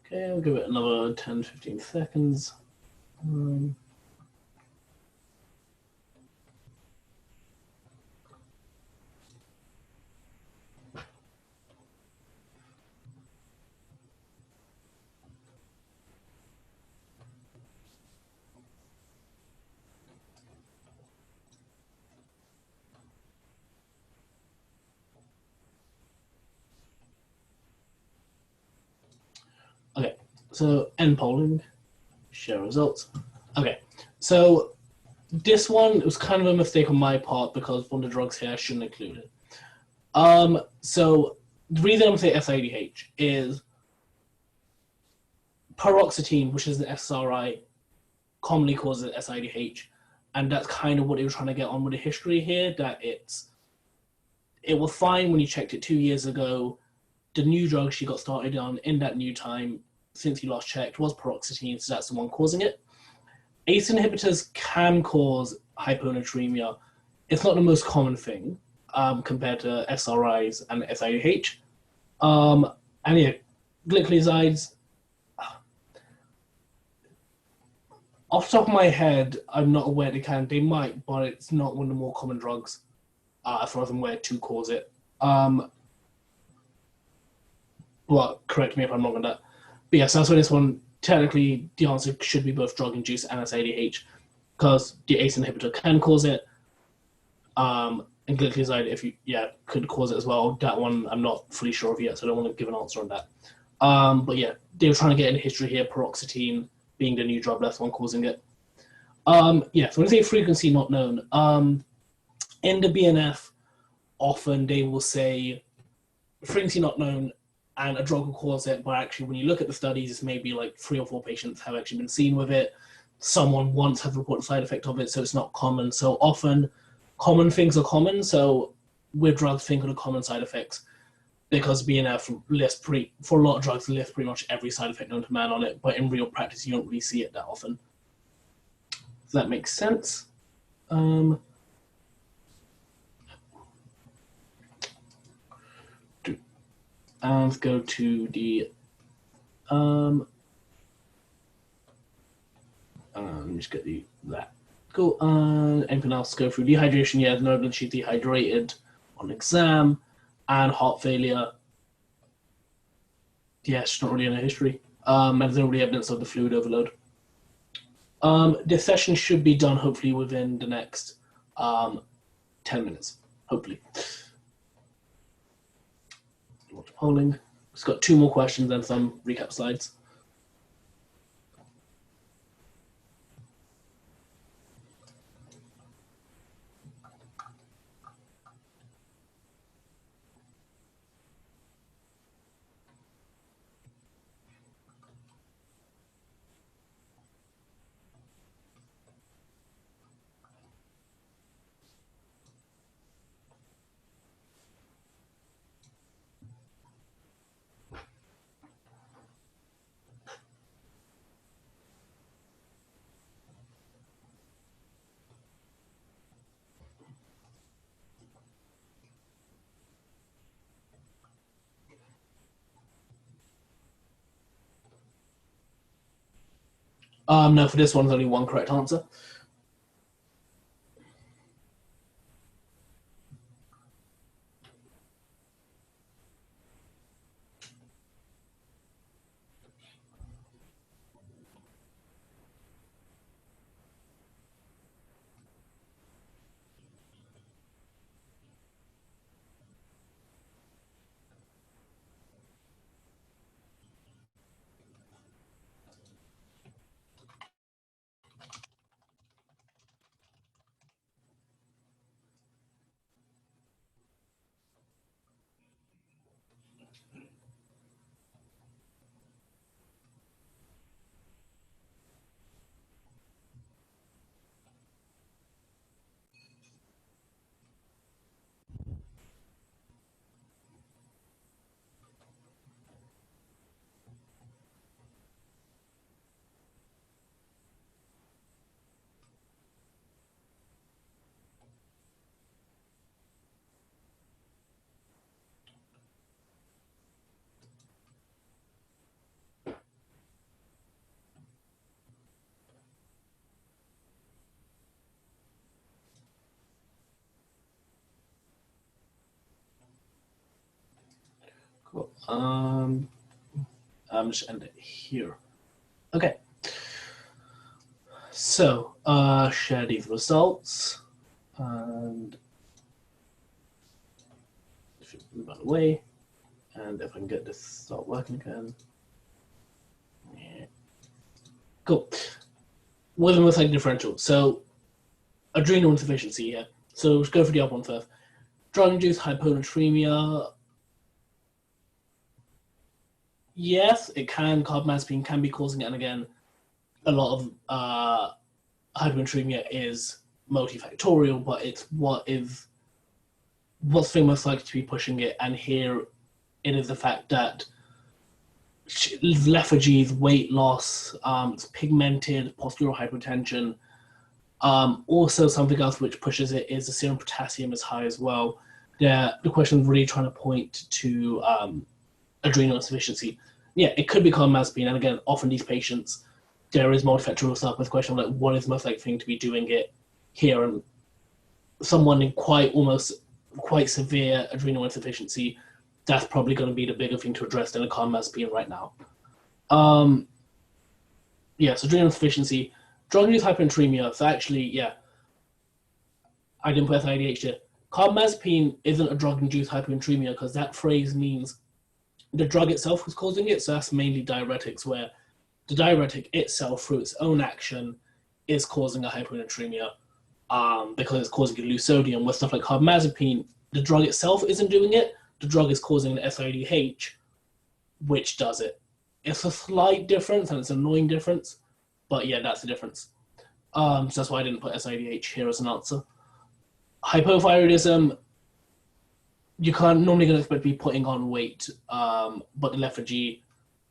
Okay, I'll give it another 10-15 seconds. Okay, so end polling, share results. Okay, so this one was kind of a mistake on my part because one of the drugs here I shouldn't include it. So the reason I'm saying SIADH is paroxetine, which is an SSRI, commonly causes SIADH, and that's kind of what they were trying to get on with the history here, that it was fine when you checked it 2 years ago. The new drug she got started on in that new time, since you last checked, was paroxetine, so that's the one causing it. ACE inhibitors can cause hyponatremia. It's not the most common thing compared to SRIs and SIADH. And yeah, glycosides, off the top of my head, I'm not aware they might, but it's not one of the more common drugs, as far as I'm aware, to cause it. But correct me if I'm wrong on that. But yeah, so that's why this one technically the answer should be both drug-induced and SADH, because the ACE inhibitor can cause it, and glycoside, could cause it as well. That one I'm not fully sure of yet, so I don't want to give an answer on that. But yeah, they were trying to get in history here, paroxetine being the new drug, that's one causing it. So when I say frequency not known, in the BNF, often they will say frequency not known and a drug will cause it, but actually when you look at the studies, it's maybe like 3 or 4 patients have actually been seen with it. Someone once have reported side effect of it, so it's not common. So often common things are common, so with drugs, think of the common side effects, because BNF lists for a lot of drugs, lists pretty much every side effect known to man on it, but in real practice, you don't really see it that often. Does that make sense? Let's go to the, let me just get that. Cool. Anything else? Go through dehydration. Yeah, no evidence she's dehydrated on exam, and heart failure. Yeah, it's not really in a history. And there's no really evidence of the fluid overload. This session should be done hopefully within the next 10 minutes, hopefully. Watch polling. It's got 2 more questions and some recap slides. No, for this one, there's only one correct answer. Cool. I'm just end it here. Okay. So, share these results, and if you move out of the way, and if I can get this to start working again. Yeah. Cool. What is the most likely differential? So, adrenal insufficiency here. So, let's go for the up one first. Drug-induced hyponatraemia. Yes, it can. Carbamazepine can be causing it, and again, a lot of hyponatremia is multifactorial, but it's what's the most likely to be pushing it, and here it is the fact that lethargy, weight loss, it's pigmented, postural hypotension. Also, something else which pushes it is the serum potassium is high as well. The question is really trying to point to adrenal insufficiency. Yeah, it could be carbamazepine, and again, often these patients, there is multifactorial stuff with the question of like, what is the most likely thing to be doing it here? And someone in quite severe adrenal insufficiency, that's probably going to be the bigger thing to address than a carbamazepine right now. yeah, so adrenal insufficiency, drug-induced hyponatremia. So actually, yeah, I didn't put SIDH here. Carbamazepine isn't a drug-induced hyponatremia because that phrase means the drug itself was causing it. So that's mainly diuretics, where the diuretic itself, through its own action, is causing a hyponatremia because it's causing a low sodium. With stuff like carbamazepine, the drug itself isn't doing it. The drug is causing the SIDH, which does it. It's a slight difference, and it's an annoying difference, but yeah, that's the difference. So that's why I didn't put SIDH here as an answer. Hypothyroidism, you can't normally going to expect to be putting on weight, but the lethargy,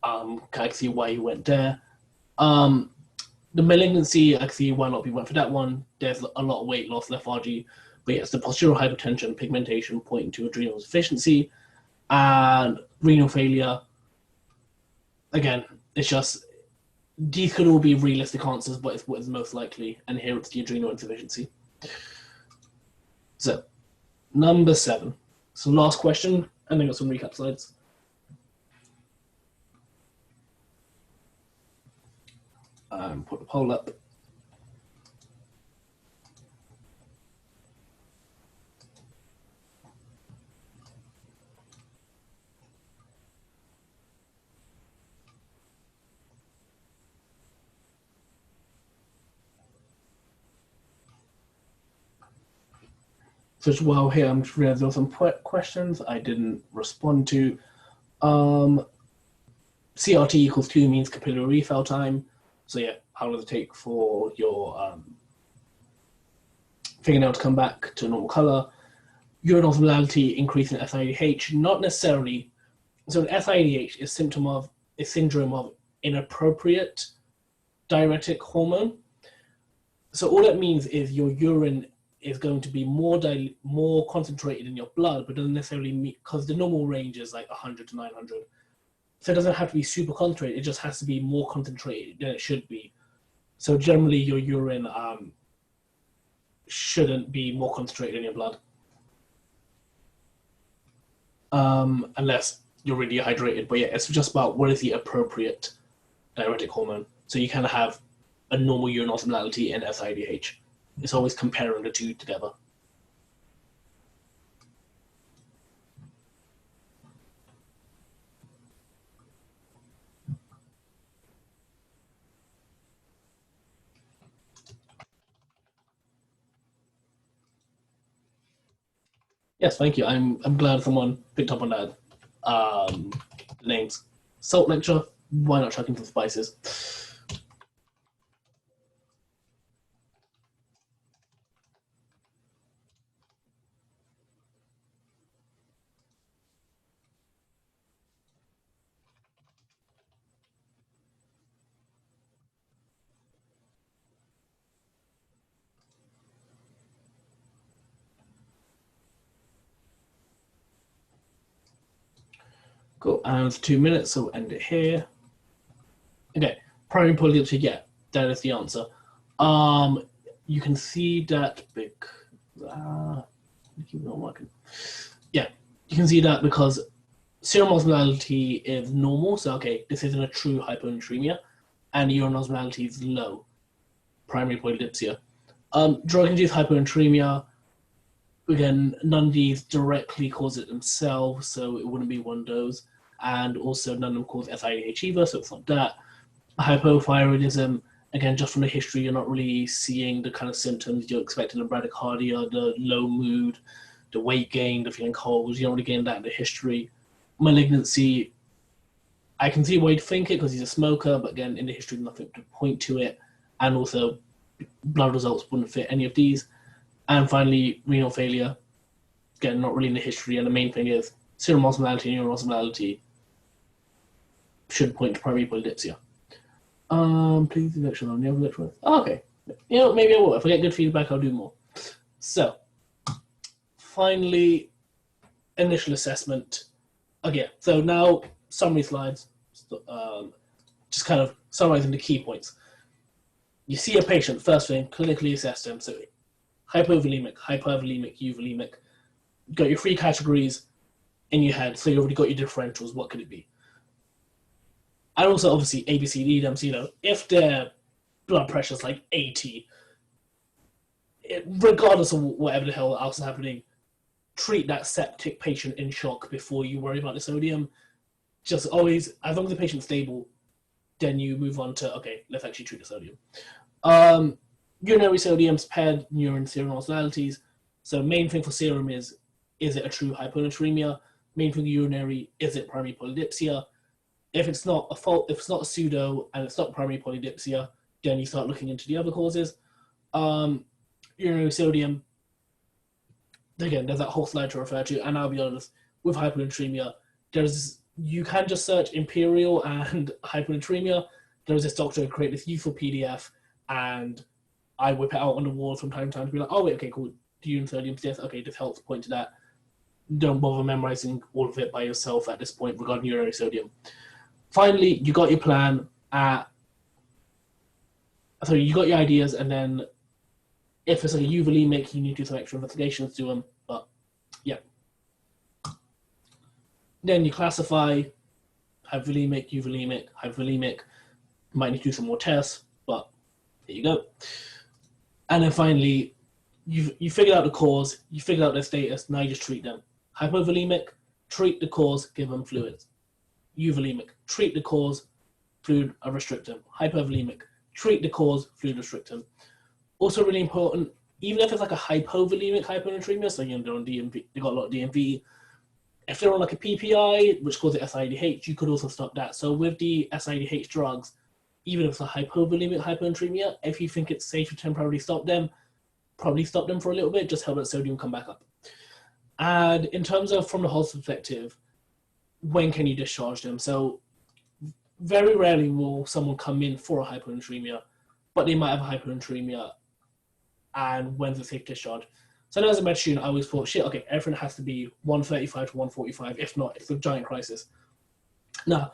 I can see why you went there. The malignancy, I can see why a lot of people went for that one. There's a lot of weight loss, lethargy, but yes, the postural hypertension, pigmentation pointing to adrenal insufficiency, and renal failure. Again, it's just, these could all be realistic answers, but it's what is most likely, and here it's the adrenal insufficiency. So, number 7. So last question, and then got some recap slides. Put the poll up. So just while here, I'm just realizing there were some questions I didn't respond to. CRT equals 2 means capillary refill time. So yeah, how long does it take for your fingernail to come back to normal color? Urine osmolality increasing SIDH, not necessarily. So an SIDH is syndrome of inappropriate diuretic hormone. So all that means is your urine is going to be more concentrated in your blood, but doesn't necessarily mean, because the normal range is like 100 to 900. So it doesn't have to be super concentrated, it just has to be more concentrated than it should be. So generally your urine shouldn't be more concentrated in your blood. Unless you're really dehydrated. But yeah, it's just about what is the appropriate diuretic hormone. So you kind of have a normal urine osmolality and SIDH. It's always comparing the two together. Yes, thank you. I'm glad someone picked up on that. Names. Salt lecture. Why not chuck in some spices? Cool. And it's 2 minutes, so we'll end it here. Okay. Primary polypsy, yeah, that is the answer. You can see that keep on working. Yeah, you can see that because serum osmolality is normal, so okay, this isn't a true hyponatremia, and urine osmolality is low. Primary polydipsia. Drug-induced hyponatremia, again, none of these directly cause it themselves, so it wouldn't be one of those. And also none of them cause SIDH either, so it's not that. Hypothyroidism, again, just from the history, you're not really seeing the kind of symptoms you're expecting: the bradycardia, the low mood, the weight gain, the feeling cold. You're not really getting that in the history. Malignancy, I can see why you'd think it because he's a smoker, but again, in the history, nothing to point to it. And also, blood results wouldn't fit any of these. And finally, renal failure, again, not really in the history. And the main thing is serum osmolality and urine osmolality should point to primary polydipsia. Please lecture on the other lecture. Oh, okay. You know, maybe I will. If I get good feedback, I'll do more. So, finally, initial assessment. Okay, so now summary slides. Just kind of summarizing the key points. You see a patient, first thing, clinically assess them. So, hypovolemic, hypovolemic, euvolaemic. You've got your 3 categories in your head, so you already got your differentials. What could it be? And also, obviously, ABCD them. So, you know, if their blood pressure is like 80, regardless of whatever the hell else is happening, treat that septic patient in shock before you worry about the sodium. Just always, as long as the patient's stable, then you move on to, okay, let's actually treat the sodium. Urinary sodium's paired urine serum osmolarities. So main thing for serum is it a true hyponatraemia? Main thing urinary, is it primary polydipsia? If it's not a pseudo and it's not primary polydipsia, then you start looking into the other causes. Urinary sodium, again, there's that whole slide to refer to, and I'll be honest, with hyponatremia, you can just search imperial and hyponatremia. There's this doctor who created this useful PDF, and I whip it out on the wall from time to time to be like, oh wait, okay, cool, urine sodium, this, okay, this helps point to that. Don't bother memorizing all of it by yourself at this point regarding urinary sodium. Finally, you got your plan. You got your ideas, and then if it's like a Euvolaemic, you need to do some extra investigations to them. But yeah. Then you classify hypovolemic, Euvolaemic, hypovolemic. Might need to do some more tests, but there you go. And then finally, you figured out the cause, you figured out their status, now you just treat them. Hypovolemic, treat the cause, give them fluids. Euvolaemic, treat the cause, fluid restrict them. Hypovolemic, treat the cause, fluid restrict them. Also really important, even if it's like a hypovolemic hyponatremia, so you know they're on DMV, they got a lot of DMV. If they're on like a PPI, which causes SIDH, you could also stop that. So with the SIDH drugs, even if it's a hypovolemic hyponatremia, if you think it's safe to temporarily stop them, probably stop them for a little bit, just help that sodium come back up. And in terms of from the hospital perspective, when can you discharge them? So very rarely will someone come in for a hyponatremia, but they might have a hyponatremia, and when's the safe discharge? So as a med student, I always thought, shit, okay, everything has to be 135 to 145. If not, it's a giant crisis. Now,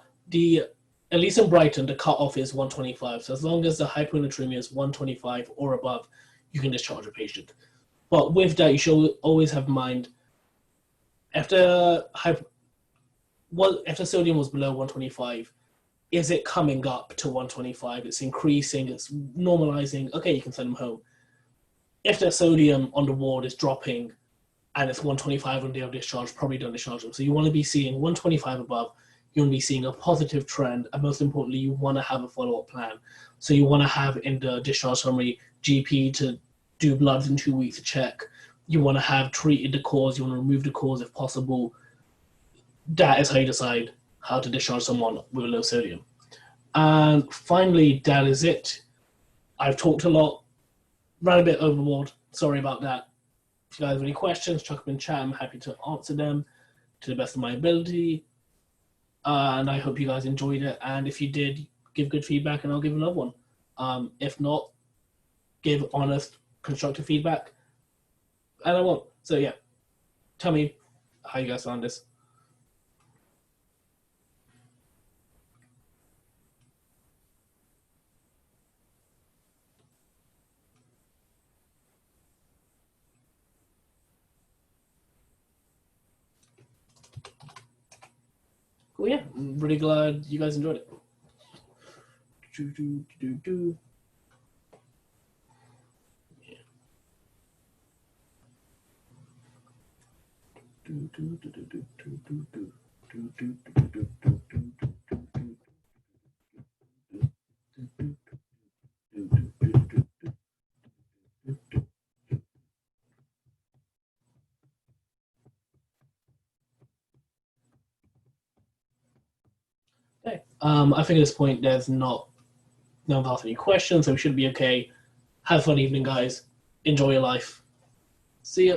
at least in Brighton, the cutoff is 125. So as long as the hyponatremia is 125 or above, you can discharge a patient. But with that, you should always have in mind, if the sodium was below 125, is it coming up to 125? It's increasing, it's normalizing. Okay, you can send them home. If their sodium on the ward is dropping and it's 125 on day of discharge, probably don't discharge them. So you want to be seeing 125 above, you want to be seeing a positive trend, and most importantly, you want to have a follow-up plan. So you want to have in the discharge summary, GP to do bloods in 2 weeks to check. You want to have treated the cause, you want to remove the cause if possible. That is how you decide how to discharge someone with a low sodium. And finally, that is it. I've talked a lot, ran a bit overboard. Sorry about that. If you guys have any questions, chuck them in chat. I'm happy to answer them to the best of my ability. And I hope you guys enjoyed it. And if you did, give good feedback and I'll give another one. If not, give honest, constructive feedback. And I won't. So yeah, tell me how you guys found this. Well, yeah, I'm really glad you guys enjoyed it. Okay. I think at this point there's no one asked any questions, so we should be okay. Have a fun evening, guys. Enjoy your life. See ya.